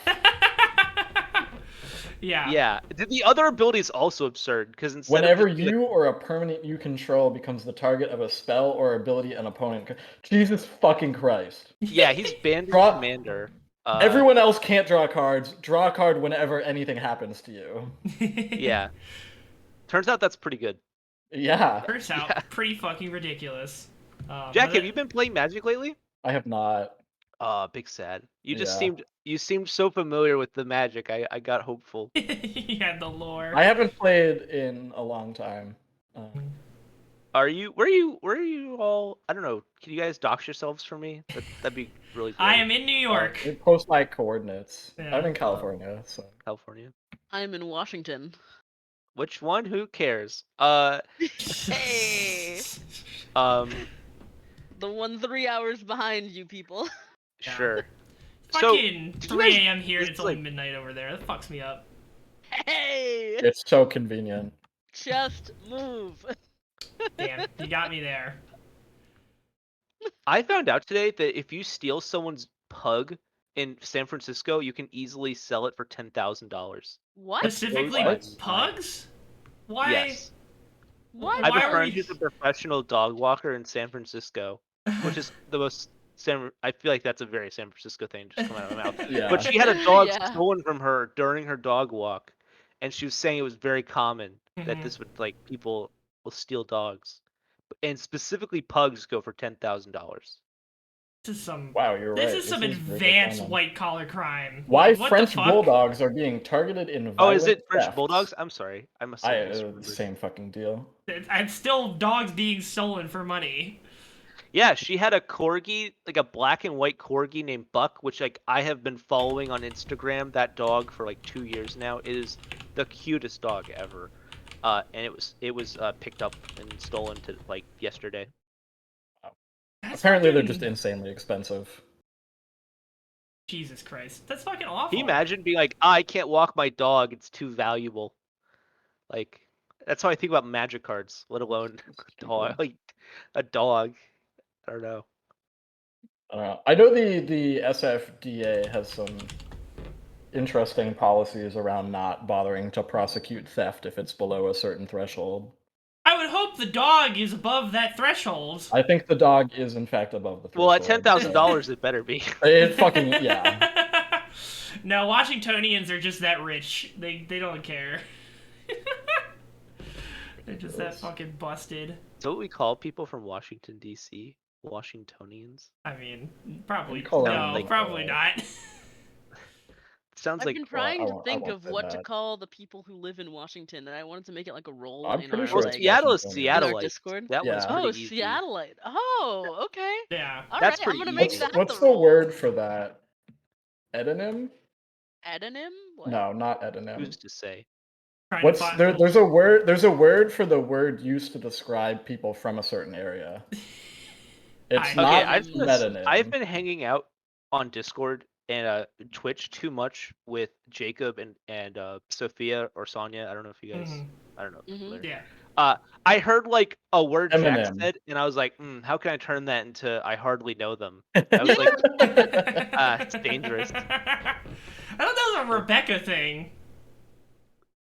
Yeah. Yeah. The other ability is also absurd because instead whenever of you or a permanent you control becomes the target of a spell or ability an opponent. Jesus fucking Christ. Yeah, he's banned as commander. Everyone else can't draw cards. Draw a card whenever anything happens to you. Yeah. Turns out that's pretty good. Yeah. Turns out pretty fucking ridiculous. Jack, have you been playing Magic lately? I have not. Big sad. You seemed so familiar with the Magic. I got hopeful. You had the lore. I haven't played in a long time. Where are you all? I don't know. Can you guys dox yourselves for me? That'd be really great. I am in New York. Post my coordinates. Yeah. I'm in California, so. California. I'm in Washington. Which one? Who cares? Hey, the one 3 hours behind you people. Yeah. Sure. Fucking So, 3 a.m. here and this it's is only like- midnight over there. That fucks me up. Hey, It's so convenient. just move. Damn, you got me there. I found out today that if you steal someone's pug in San Francisco, you can easily sell it for $10,000. What? Specifically What? pugs? Why? Yes. What? I have Why a were friend you- who's a professional dog walker in San Francisco, which is the most I feel like that's a very San Francisco thing just come out of my mouth. Yeah. But she had a dog Yeah. stolen from her during her dog walk, and she was saying it was very common that Mhm. this would like people will steal dogs, and specifically pugs go for $10,000. This is some. Wow, you're This right. is some very advanced common. white collar crime. Why Like, what the French fuck? bulldogs are being targeted in Oh, violent is it French thefts? bulldogs? I'm sorry, I must have misremembered. Same fucking deal. It's still dogs being stolen for money. Yeah, she had a corgi, like a black and white corgi named Buck, which like I have been following on Instagram. That dog for like 2 years now. It is the cutest dog ever, and it was picked up and stolen to like yesterday. That's Apparently, they're fucking- just insanely expensive. Jesus Christ, that's fucking awful. Can you imagine being like, I can't walk my dog; it's too valuable. Like that's how I think about magic cards, let alone dog, like a dog. I don't know. I don't know. I know the SFDA has some interesting policies around not bothering to prosecute theft if it's below a certain threshold. I would hope the dog is above that threshold. I think the dog is in fact above the threshold. Well, at $10,000, it better be. It fucking yeah. No, Washingtonians are just that rich. They don't care. They're just that fucking busted. Is that what we call people from Washington D.C.? Washingtonians. I mean, probably You call no, them, like, probably not. Sounds I've like been trying I to won't- I think won't of say what to that. call the people who live in Washington, and I wanted to make it like a role I'm in pretty our sure well, it's like Seattle is Washingtonian. in our Seattleite. Discord. That one's Yeah. pretty Oh, easy. Seattleite. Oh, okay. Yeah. All That's right, I'm pretty gonna easy. make that What's the the role. word for that? Edenym? Adonym? What? No, not edenym. Who's to say? Trying to What's find- there's a word there's a word for the word used to describe people from a certain area. It's Okay, not I've metonym. been hanging out on Discord and Twitch too much with Jacob and Sophia or Sonia. I don't know if you guys. Mhm. I don't know. if you're Mhm. familiar. Yeah. I heard like a word Jack Eminem. said, and I was like, how can I turn that into I hardly know them? I was like, it's dangerous. I thought that was a Rebecca thing.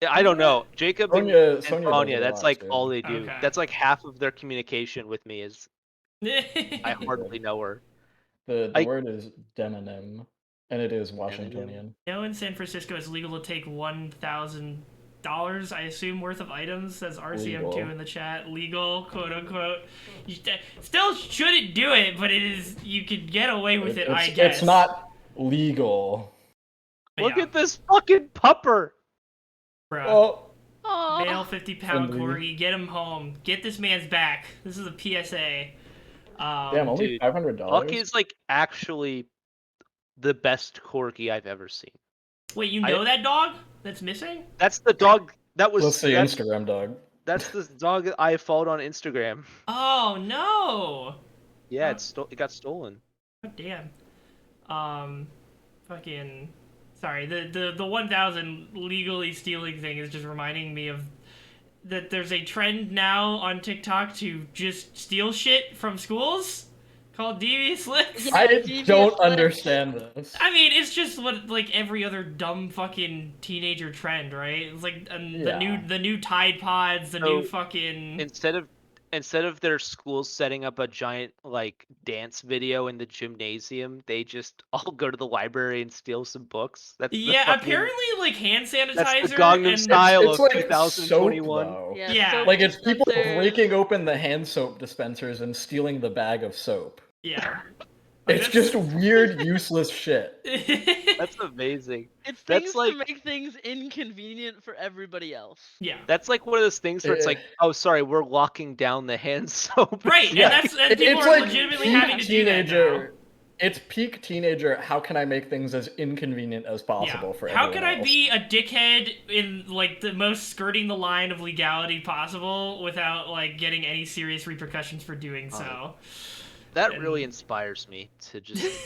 I don't know. Jacob Sonia and does Sonia, a that's lot, like too. all they do. Okay. That's like half of their communication with me is I hardly know her. The I- word is demonym, and it is Washingtonian. No, in San Francisco, it's legal to take $1,000, I assume, worth of items. Says RCM2 Legal. in the chat. Legal, quote unquote. You still shouldn't do it, but it is. You could get away with it, I guess. It's not legal. Look Yeah. at this fucking pupper. Bruh. Oh, Male 50-pound Friendly. corgi. Get him home. Get this man's back. This is a PSA. damn! Only Dude, $500. Buck is like actually the best corgi I've ever seen. Wait, you know that dog that's missing? That's the dog that was. Let's see that's, Instagram dog. that's the dog that I followed on Instagram. Oh no! Yeah, Huh. it got stolen. God damn. Fucking. Sorry, the 1,000 legally stealing thing is just reminding me of that there's a trend now on TikTok to just steal shit from schools called devious licks. Yeah. I devious don't lips. understand this. I mean, it's just what like every other dumb fucking teenager trend, right? It's like Yeah. the new Tide Pods, the So, new fucking Instead of their schools setting up a giant like dance video in the gymnasium, they just all go to the library and steal some books. That's the yeah. fucking- Apparently, like hand sanitizer That's the Gangnam and Style It's of like 2021. soap, though. Yeah. soap Like it's people dispensers. breaking open the hand soap dispensers and stealing the bag of soap. Yeah. It's just weird, useless shit. That's amazing. It's That's things like- to make things inconvenient for everybody else. yeah. That's like one of those things where it's like, oh, sorry, we're locking down the hand soap. Right, Yeah. and people It's are like legitimately peak having to do that now. teenager. it's peak teenager. How can I make things as inconvenient as possible for How everyone can I else? be a dickhead in like the most skirting the line of legality possible without like getting any serious repercussions for doing so? That really inspires me to just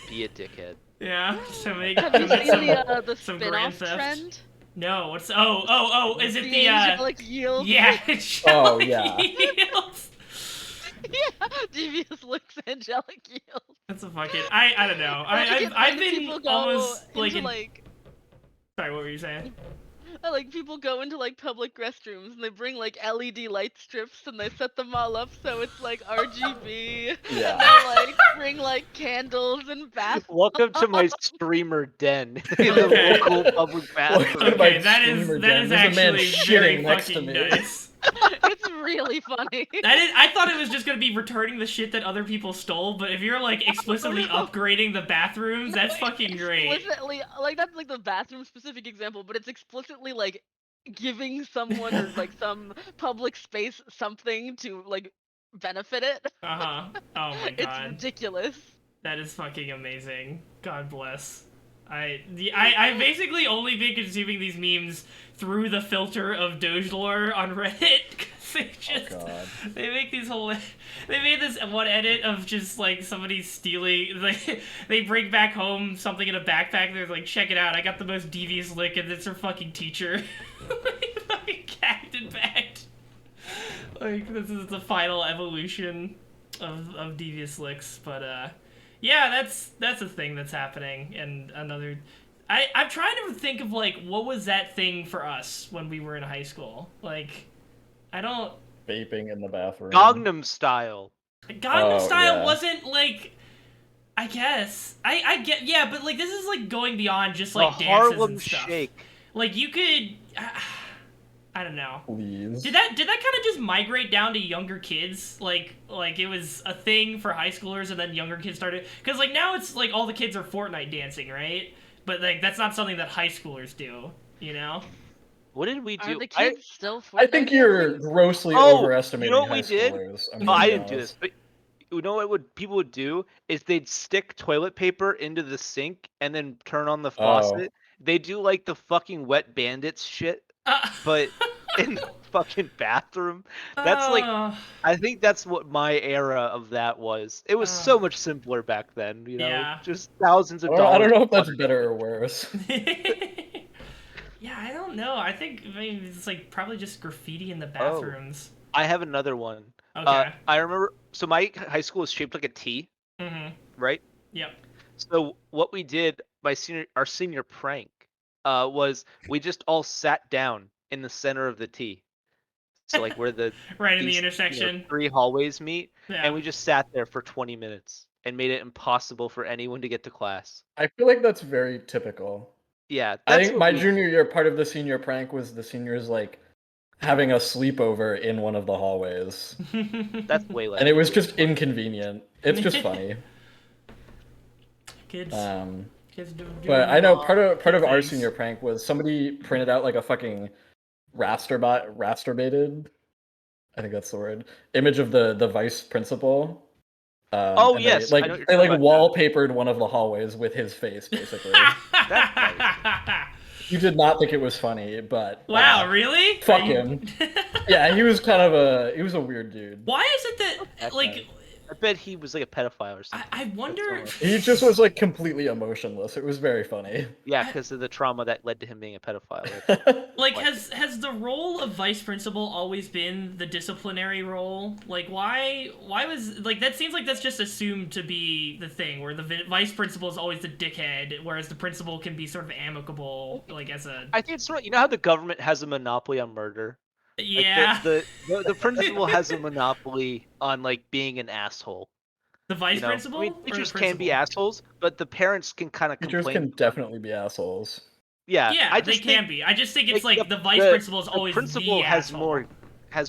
be a dickhead. Yeah, so make Have you commit seen the some grand spin-off theft. trend? No, what's oh is it The angelic yield? Yeah, angelic yeah. yield. Yeah, devious looks, angelic yield. That's a fucking I don't know. I've been almost like Sorry, what were you saying? Like people go into like public restrooms and they bring like LED light strips and they set them all up so it's like RGB. Yeah. And they like bring like candles and bath. Welcome to my streamer den in the Okay. local public bathroom. Okay, that is There's actually a man very shitting next to fucking me. nice. It's really funny. I thought it was just gonna be returning the shit that other people stole, but if you're like explicitly upgrading the bathrooms, that's fucking great. Explicitly, like that's like the bathroom specific example, but it's explicitly like giving someone or like some public space something to like benefit it. Oh my god. It's ridiculous. That is fucking amazing. God bless. I basically only been consuming these memes through the filter of Doge lore on Reddit. They just they make these whole they made this one edit of just like somebody stealing like they bring back home something in a backpack. They're like, check it out, I got the most devious lick, and it's her fucking teacher. Fucking gagged and bagged. Like this is the final evolution of devious licks, but yeah, that's a thing that's happening. And another, I'm trying to think of like what was that thing for us when we were in high school. Like, I don't. Vaping in the bathroom. Gangnam Style. Gangnam Style yeah. wasn't like. I guess I get but like this is like going beyond just like The dances Harlem and stuff. Shake. Like you could. I don't know. Please. Did that kind of just migrate down to younger kids? Like it was a thing for high schoolers, and then younger kids started, because like now it's like all the kids are Fortnite dancing, right? But like that's not something that high schoolers do, you know? What did we do? Are the kids still I think you're grossly overestimating you know what we high did? schoolers. I didn't do this, but you know what people would do is they'd stick toilet paper into the sink and then turn on the faucet. They do like the fucking Wet Bandits shit, but in the fucking bathroom. That's like, I think that's what my era of that was. It was so much simpler back then, you know? Yeah. Just thousands of dollars. I don't know if that's better or worse. Yeah, I don't know. I think it's like probably just graffiti in the bathrooms. I have another one. Okay. I remember, so my high school was shaped like a T, right? Yep. So what we did, our senior prank, was we just all sat down in the center of the T. So like where the right in the intersection, 3 hallways meet, yeah. And we just sat there for 20 minutes and made it impossible for anyone to get to class. I feel like that's very typical. Yeah, I think my junior year, part of the senior prank was the seniors like having a sleepover in one of the hallways. That's way less. And it was just inconvenient. It's just funny. Kids. Kids do but I know part of our senior prank was somebody printed out like a fucking rasterbated, I think that's the word, image of the vice principal. Yes, they like wallpapered one of the hallways with his face, basically. That's nice. You did not think it was funny, but wow, really? Fuck him. Yeah, he was a weird dude. Why is it that like? I bet he was like a pedophile or something. I wonder. He just was like completely emotionless. It was very funny. Yeah, because of the trauma that led to him being a pedophile. Like, has the role of vice principal always been the disciplinary role? Like, why was like that? Seems like that's just assumed to be the thing, where the vice principal is always the dickhead, whereas the principal can be sort of amicable, like as a. I think it's right. You know how the government has a monopoly on murder. Yeah. Like the principal has a monopoly on like being an asshole. The vice principal? I mean, teachers can be assholes, but the parents can kind of complain. Teachers can definitely be assholes. Yeah, yeah, they can be. I just think it's like the vice principal is always the principal has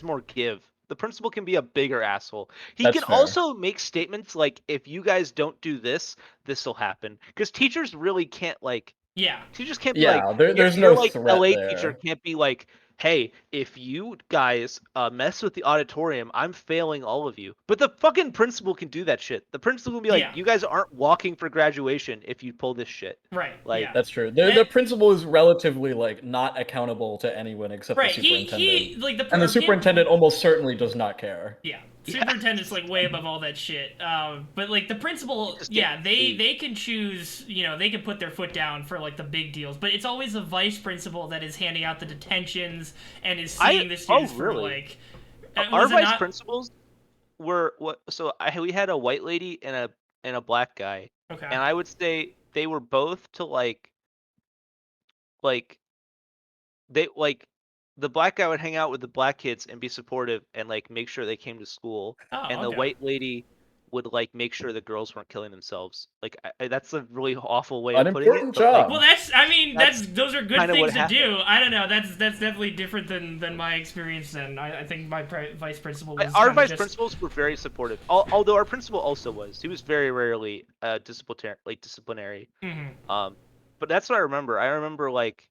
more give. The principal can be a bigger asshole. He can also make statements like, if you guys don't do this, this will happen. Because teachers really can't like. Yeah. Teachers can't be there's no like threat LA there. teacher can't be like, hey, if you guys mess with the auditorium, I'm failing all of you. But the fucking principal can do that shit. The principal will be like, Yeah. you guys aren't walking for graduation if you pull this shit. Right. Like, yeah. That's true. The principal is relatively like not accountable to anyone except Right. the He superintendent. like the And the superintendent almost certainly does not care. Yeah. Yeah. Superintendent's like way above all that shit. But like the principal, just yeah, get they paid. can choose, you know, they can put their foot down for like the big deals, but it's always the vice principal that is handing out the detentions and is seeing the students for really? like Our was it vice not- principals were what? So we had a white lady and a black guy, Okay. and I would say they were both to like they like the black guy would hang out with the black kids and be supportive and like make sure they came to school, Oh, and the okay. white lady would like make sure the girls weren't killing themselves. Like that's a really awful way An of putting it. important but, like, job. Well, I mean, That's those are good kinda what things to do. happened. I don't know. That's definitely different than my experience. Then I think my vice principal was our kinda vice just... principals were very supportive. Although our principal also was. He was very rarely disciplinary. Mhm. But that's what I remember. I remember like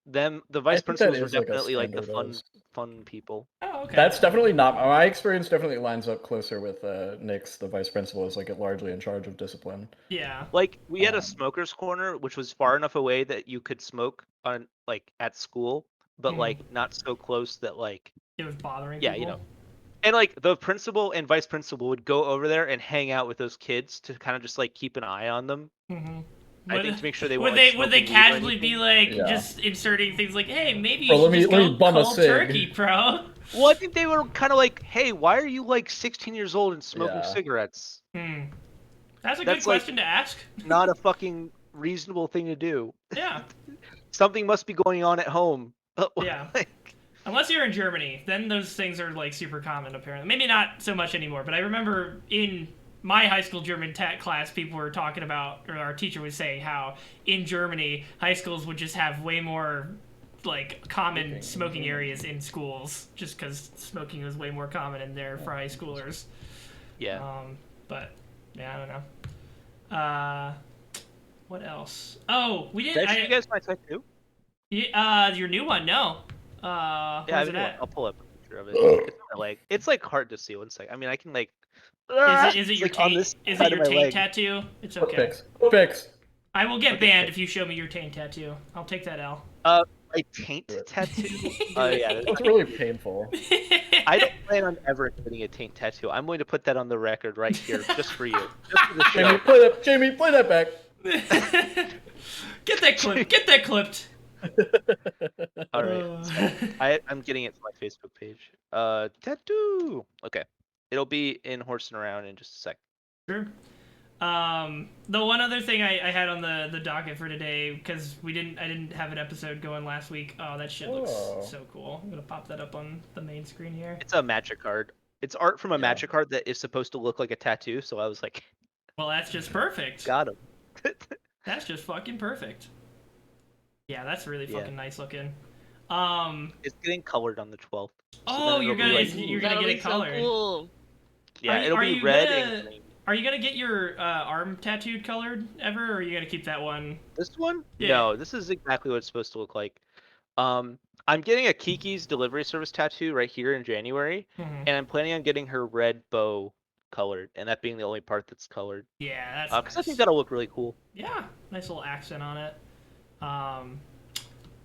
them. The I vice think that principals were is like a definitely like the standardized. fun people. Oh, okay. That's definitely not my experience. Definitely lines up closer with Nick's. The vice principal is like largely in charge of discipline. Yeah. Like we had a Um, smokers corner, which was far enough away that you could smoke on like at school, but Mhm. like not so close that like It was bothering yeah, people. you know. And like the principal and vice principal would go over there and hang out with those kids to kind of just like keep an eye on them. Mhm. I think to make sure they would weren't they like, would they smoking weed or casually be anything. like Yeah. just inserting things like, hey, maybe you Bro, should let me just go bum a cold cig. turkey, bro. Well, I think they were kind of like, hey, why are you like 16 years old and smoking Yeah. cigarettes? That's a good That's, like- question to ask. Not a fucking reasonable thing to do. Yeah. Something must be going on at home. Yeah. Like, Unless you're in Germany, then those things are like super common apparently. Maybe not so much anymore, but I remember in my high school German class, people were talking about, or our teacher was saying how in Germany, high schools would just have way more like common smoking areas in schools, just because smoking was way more common in there for high schoolers. yeah. But yeah, I don't know. What else? Oh, we Did didn't. I show you guys my tattoo? Your new one? No. Yeah, Where's it I'll at? pull up a picture of it. It's on my leg. It's like hard to see. One sec. I mean, I can like. Is it your like on taint? this Is side it of your my taint leg. tattoo? It's Quick okay. fix. Quick fix. I will get Okay, banned fix. if you show me your taint tattoo. I'll take that L. My taint tattoo. Oh yeah. It's really painful. I don't plan on ever getting a taint tattoo. I'm going to put that on the record right here, just for you, just for the show. Jamie, play that back. Get that clipped. Get that clipped. All right. So I'm getting it to my Facebook page. Tattoo. Okay. It'll be in Horsin around in just a sec. Sure. The one other thing I had on the docket for today, because I didn't have an episode going last week. Oh, that shit looks so cool. I'm gonna pop that up on the main screen here. It's a magic card. It's art from a Yeah. magic card that is supposed to look like a tattoo. So I was like, Well, that's just perfect. got him. That's just fucking perfect. Yeah, that's really Yeah. fucking nice looking. It's getting colored on the 12th. So Oh, then you're it'll be gonna like- you're gonna That'll get be it so colored. cool. yeah, Are it'll you be red gonna- and green. Are you gonna get your arm tattooed colored ever, or are you gonna keep that one? This one? Yeah. No, this is exactly what it's supposed to look like. I'm getting a Kiki's delivery service tattoo right here in January, Mhm. and I'm planning on getting her red bow colored, and that being the only part that's colored. Yeah, that's Because I nice. think that'll look really cool. Yeah, nice little accent on it.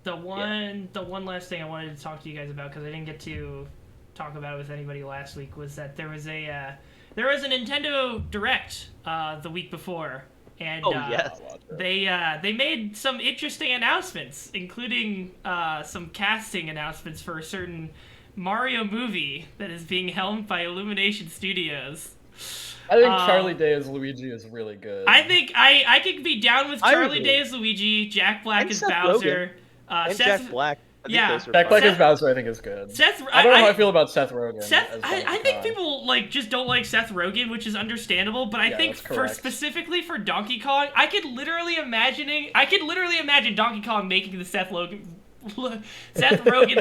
The one last thing I wanted to talk to you guys about, because I didn't get to talk about it with anybody last week, was that there was a Nintendo Direct the week before, and Oh yes. they made some interesting announcements, including some casting announcements for a certain Mario movie that is being helmed by Illumination Studios. I think Charlie Day as Luigi is really good. I think I could be down with I Charlie agree. Day as Luigi, Jack Black And as Seth Bowser, And Seth. Jack Black. I think yeah. those are Jack fun. Black as Bowser, I think is good. Seth. I don't know how I feel about Seth Rogen. Seth, as I Donkey think Kong. people like just don't like Seth Rogen, which is understandable. But I Yeah, think that's for correct. specifically for Donkey Kong, I could literally imagine Donkey Kong making the Seth Rogen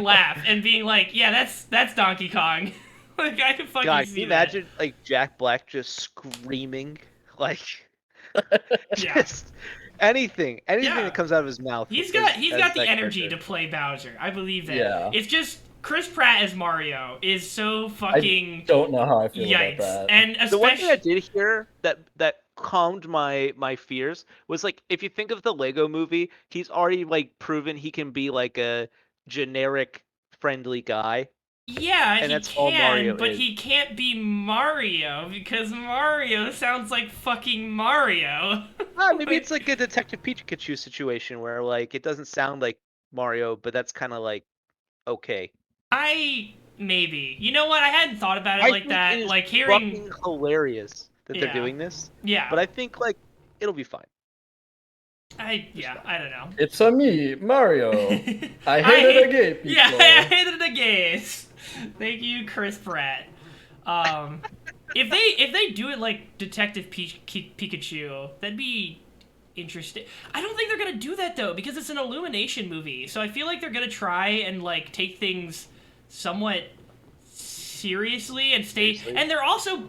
laugh and being like, "Yeah, that's Donkey Kong." Like I could fucking God, see can you that. imagine like Jack Black just screaming like Yeah. just anything Yeah. that comes out of his mouth. He's got the that energy character. to play Bowser. I believe that. Yeah. It's just Chris Pratt as Mario is so I fucking don't know how I feel yikes. about that. And The one thing I especially did hear that calmed my fears was like if you think of the Lego movie, he's already like proven he can be like a generic friendly guy, yeah, and he that's all Mario can, but is. he can't be Mario because Mario sounds like fucking Mario. Maybe it's like a Detective Pikachu situation where like it doesn't sound like Mario, but that's kind of like okay. Maybe. You know what? I hadn't thought about it I like think that. it is Like hearing fucking hilarious that they're Yeah. doing this, Yeah. but I think like it'll be fine. I don't know. It's a me, Mario. I hated a gay people. Yeah, I hated the gays. Thank you, Chris Pratt. If they do it like Detective Pikachu, that'd be interesting. I don't think they're gonna do that though because it's an Illumination movie. So I feel like they're gonna try and like take things somewhat seriously and stay. Seriously? And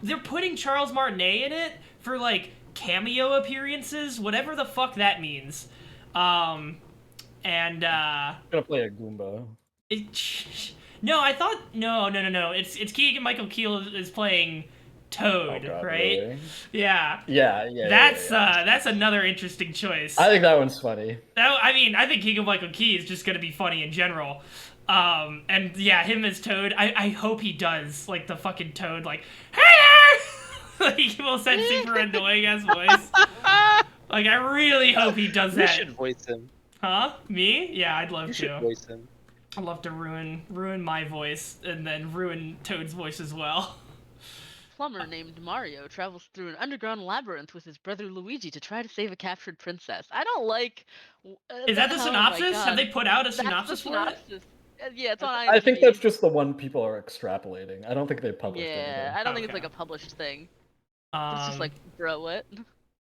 they're putting Charles Martinet in it for like cameo appearances, whatever the fuck that means. And I'm gonna play a Goomba. no, I thought no. It's Keegan Michael Keel is playing Toad, Oh, God, right? really? Yeah. Yeah. That's another interesting choice. I think that one's funny. I think Keegan Michael Key is just gonna be funny in general. And yeah, him as Toad. I hope he does like the fucking Toad, like hey there. Like he will send super annoying ass voice. Like I really hope he does You that. should voice him. Huh? Me? Yeah, I'd love You to. should voice him. I'd love to ruin my voice and then ruin Toad's voice as well. Plumber named Mario travels through an underground labyrinth with his brother Luigi to try to save a captured princess. I don't like. Is that the oh my synopsis? Have God. they put out a That's the synopsis for it? synopsis. Yeah, it's on IMDb. I think that's just the one people are extrapolating. I don't think they published Yeah, anything. I don't think it's Okay. like a published thing. It's just like, bro, what?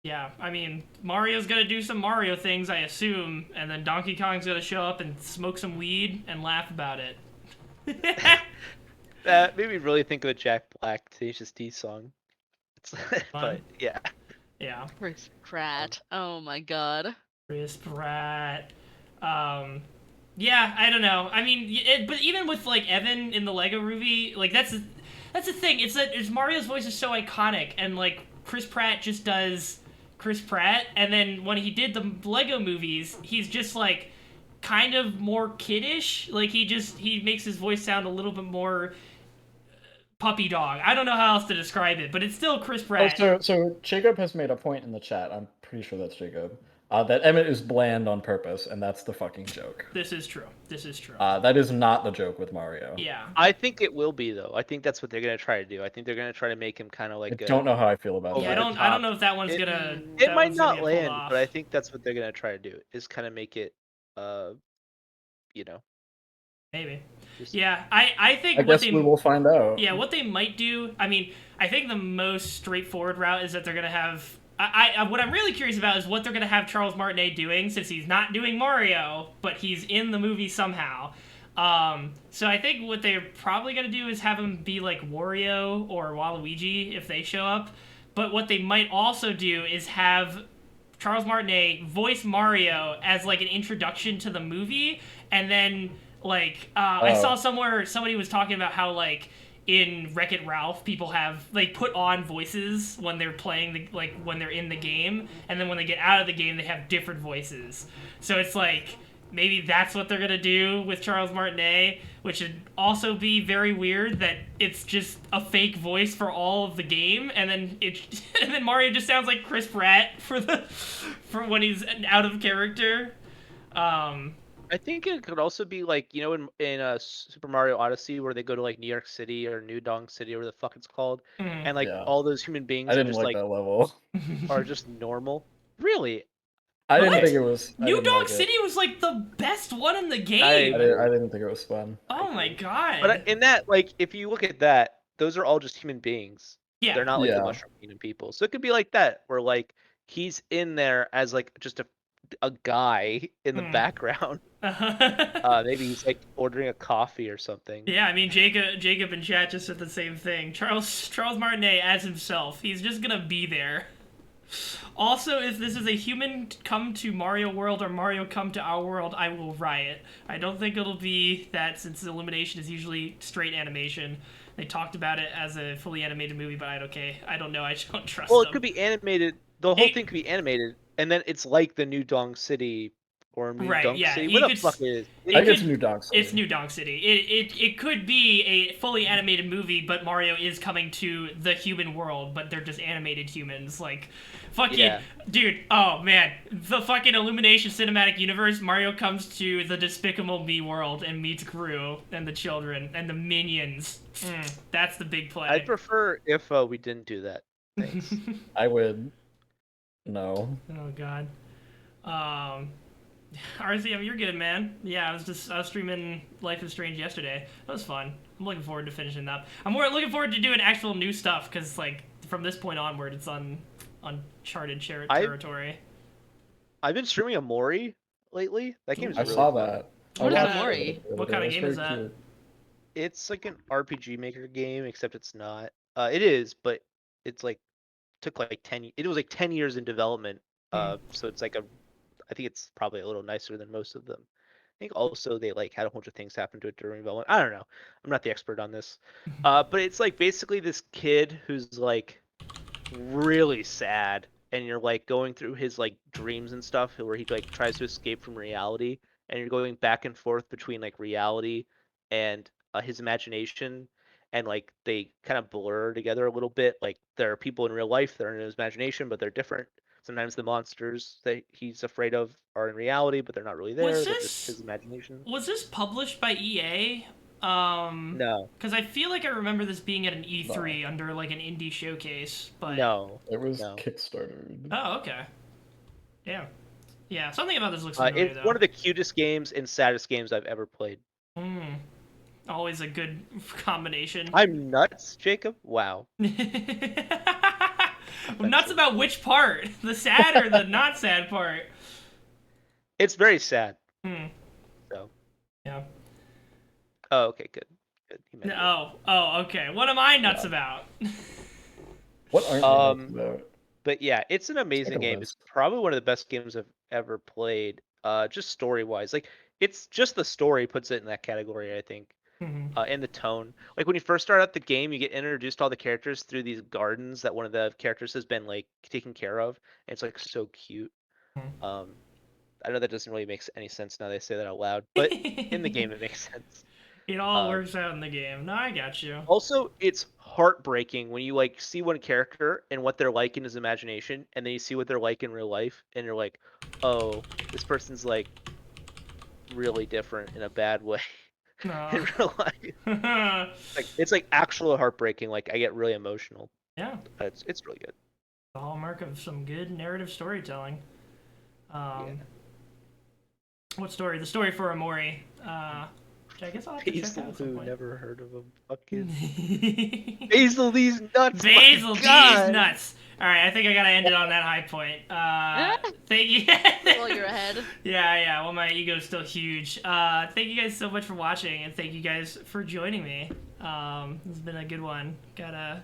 Yeah, I mean, Mario's gonna do some Mario things, I assume, and then Donkey Kong's gonna show up and smoke some weed and laugh about it. That made me really think of a Jack Black Tenacious D song. But yeah. Yeah. Chris Pratt. Oh my God. Chris Pratt. Yeah, I don't know. I mean, but even with like Evan in the Lego movie, like that's the thing. It's Mario's voice is so iconic, and like Chris Pratt just does Chris Pratt, and then when he did the Lego movies, he's just like kind of more kiddish. Like he makes his voice sound a little bit more puppy dog. I don't know how else to describe it, but it's still Chris Pratt. So Jacob has made a point in the chat. I'm pretty sure that's Jacob. That Emmett is bland on purpose, and that's the fucking joke. This is true. That is not the joke with Mario. Yeah. I think it will be though. I think that's what they're gonna try to do. I think they're gonna try to make him kind of like. I don't know how I feel about Yeah, that. I don't know if that one's It- gonna. It that might one's gonna not get pulled land, off. but I think that's what they're gonna try to do. Is kind of make it, Maybe. just- Yeah, I think I what guess they we will find out. yeah what they might do. I mean, I think the most straightforward route is that they're gonna have. What I'm really curious about is what they're gonna have Charles Martinet doing, since he's not doing Mario, but he's in the movie somehow. So I think what they're probably gonna do is have him be like Wario or Waluigi if they show up. But what they might also do is have Charles Martinet voice Mario as like an introduction to the movie, and then like I saw somewhere somebody was talking about how like in Wreck-It Ralph people have like put on voices when they're playing when they're in the game, and then when they get out of the game they have different voices. So it's like maybe that's what they're gonna do with Charles Martinet, which would also be very weird that it's just a fake voice for all of the game, and then and then Mario just sounds like Chris Pratt for when he's out of character. I think it could also be like in Super Mario Odyssey where they go to like New York City or New Donk City or whatever the fuck it's called, and like Yeah. all those human beings I are didn't just like like that level. are just normal. Really, I didn't What? think it was. I New didn't Donk like it. City was like the best one in the game. I didn't think it was fun. Oh my god. but in that like if you look at that, those are all just human beings. Yeah. They're not like the Yeah. Mushroom Kingdom people. So it could be like that where like he's in there as like just a guy in the background. Maybe he's like ordering a coffee or something. Yeah, I mean Jacob and chat just said the same thing. Charles Martinet as himself. He's just gonna be there. Also, if this is a human come to Mario World or Mario come to our world, I will riot. I don't think it'll be that, since Illumination is usually straight animation. They talked about it as a fully animated movie, but I don't know. I just don't trust Well, them. it could be animated. The whole thing could be animated, and then it's like the New Dong City or New Right, Dunk yeah, City. you What the could fuck is? I think it's New Donk City. It's New Donk City. It could be a fully animated movie, but Mario is coming to the human world, but they're just animated humans. Like, fucking, Yeah. dude, oh man, the fucking Illumination cinematic universe, Mario comes to the Despicable Me world and meets Gru and the children and the minions. That's the big play. I'd prefer if we didn't do that. Thanks. I would. No. Oh god. RCM, you're good, man. Yeah, I was streaming Life is Strange yesterday. That was fun. I'm looking forward to finishing that. I'm more looking forward to doing actual new stuff, because like from this point onward, it's uncharted territory. I've been streaming Amori lately. That game's I really saw fun. that. What I is watched Amori? it. What kind of It's game is very that? cute. It's like an RPG Maker game, except it's not. It is, but it's like took like 10. It was like 10 years in development. So it's like I think it's probably a little nicer than most of them. I think also they like had a bunch of things happen to it during development. I don't know. I'm not the expert on this. But it's like basically this kid who's like really sad, and you're like going through his like dreams and stuff where he like tries to escape from reality, and you're going back and forth between like reality and his imagination, and like they kind of blur together a little bit. Like there are people in real life that are in his imagination, but they're different. Sometimes the monsters that he's afraid of are in reality, but they're not really there. They're just his imagination. Was this published by EA? No. Because I feel like I remember this being at an E3 under like an indie showcase, but No. It was No. Kickstartered. Oh, okay. Yeah. Yeah, something about this looks familiar, It's though. one of the cutest games and saddest games I've ever played. Always a good combination. I'm nuts, Jacob? Wow. Nuts about which part? The sad or the not sad part? It's very sad. So. Yeah. Oh, okay, good. Good. Oh, okay. What am I nuts about? What aren't you nuts about? But yeah, it's an amazing game. It's probably one of the best games I've ever played. Just story-wise. Like, it's just the story puts it in that category, I think. And the tone. Like, when you first start out the game, you get introduced to all the characters through these gardens that one of the characters has been, like, taking care of. And it's, like, so cute. I know that doesn't really make any sense now that I say that out loud, but in the game it makes sense. It all works out in the game. No, I got you. Also, it's heartbreaking when you like see one character and what they're like in his imagination, and then you see what they're like in real life, and you're like, oh, this person's like really different in a bad way in real life. It's like actual heartbreaking. Like I get really emotional. Yeah. It's really good. The hallmark of some good narrative storytelling. What story? The story for Amori. Which I guess I'll have to check out at some point. Never heard of him. Fucking Basil D's nuts. Basil D's nuts. All right, I think I gotta end it on that high point. Thank you. Well, you're ahead. Yeah. Well, my ego's still huge. Thank you guys so much for watching, and thank you guys for joining me. This has been a good one. Got a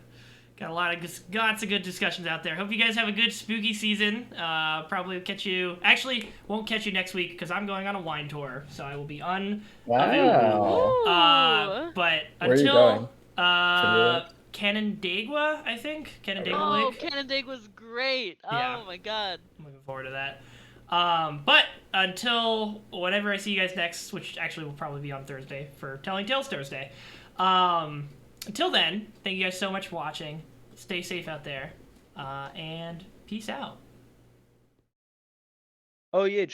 lot of lots of good discussions out there. Hope you guys have a good spooky season. Probably won't catch you next week because I'm going on a wine tour, so I will be Wow. but Where until are you going? Canandaigua, I think Canandaigua Oh, Lake. Canandaigua's great. Yeah. Oh my god. I'm looking forward to that. But until whenever I see you guys next, which actually will probably be on Thursday for Telling Tales Thursday. Until then, thank you guys so much for watching. Stay safe out there, and peace out. Oh yeah.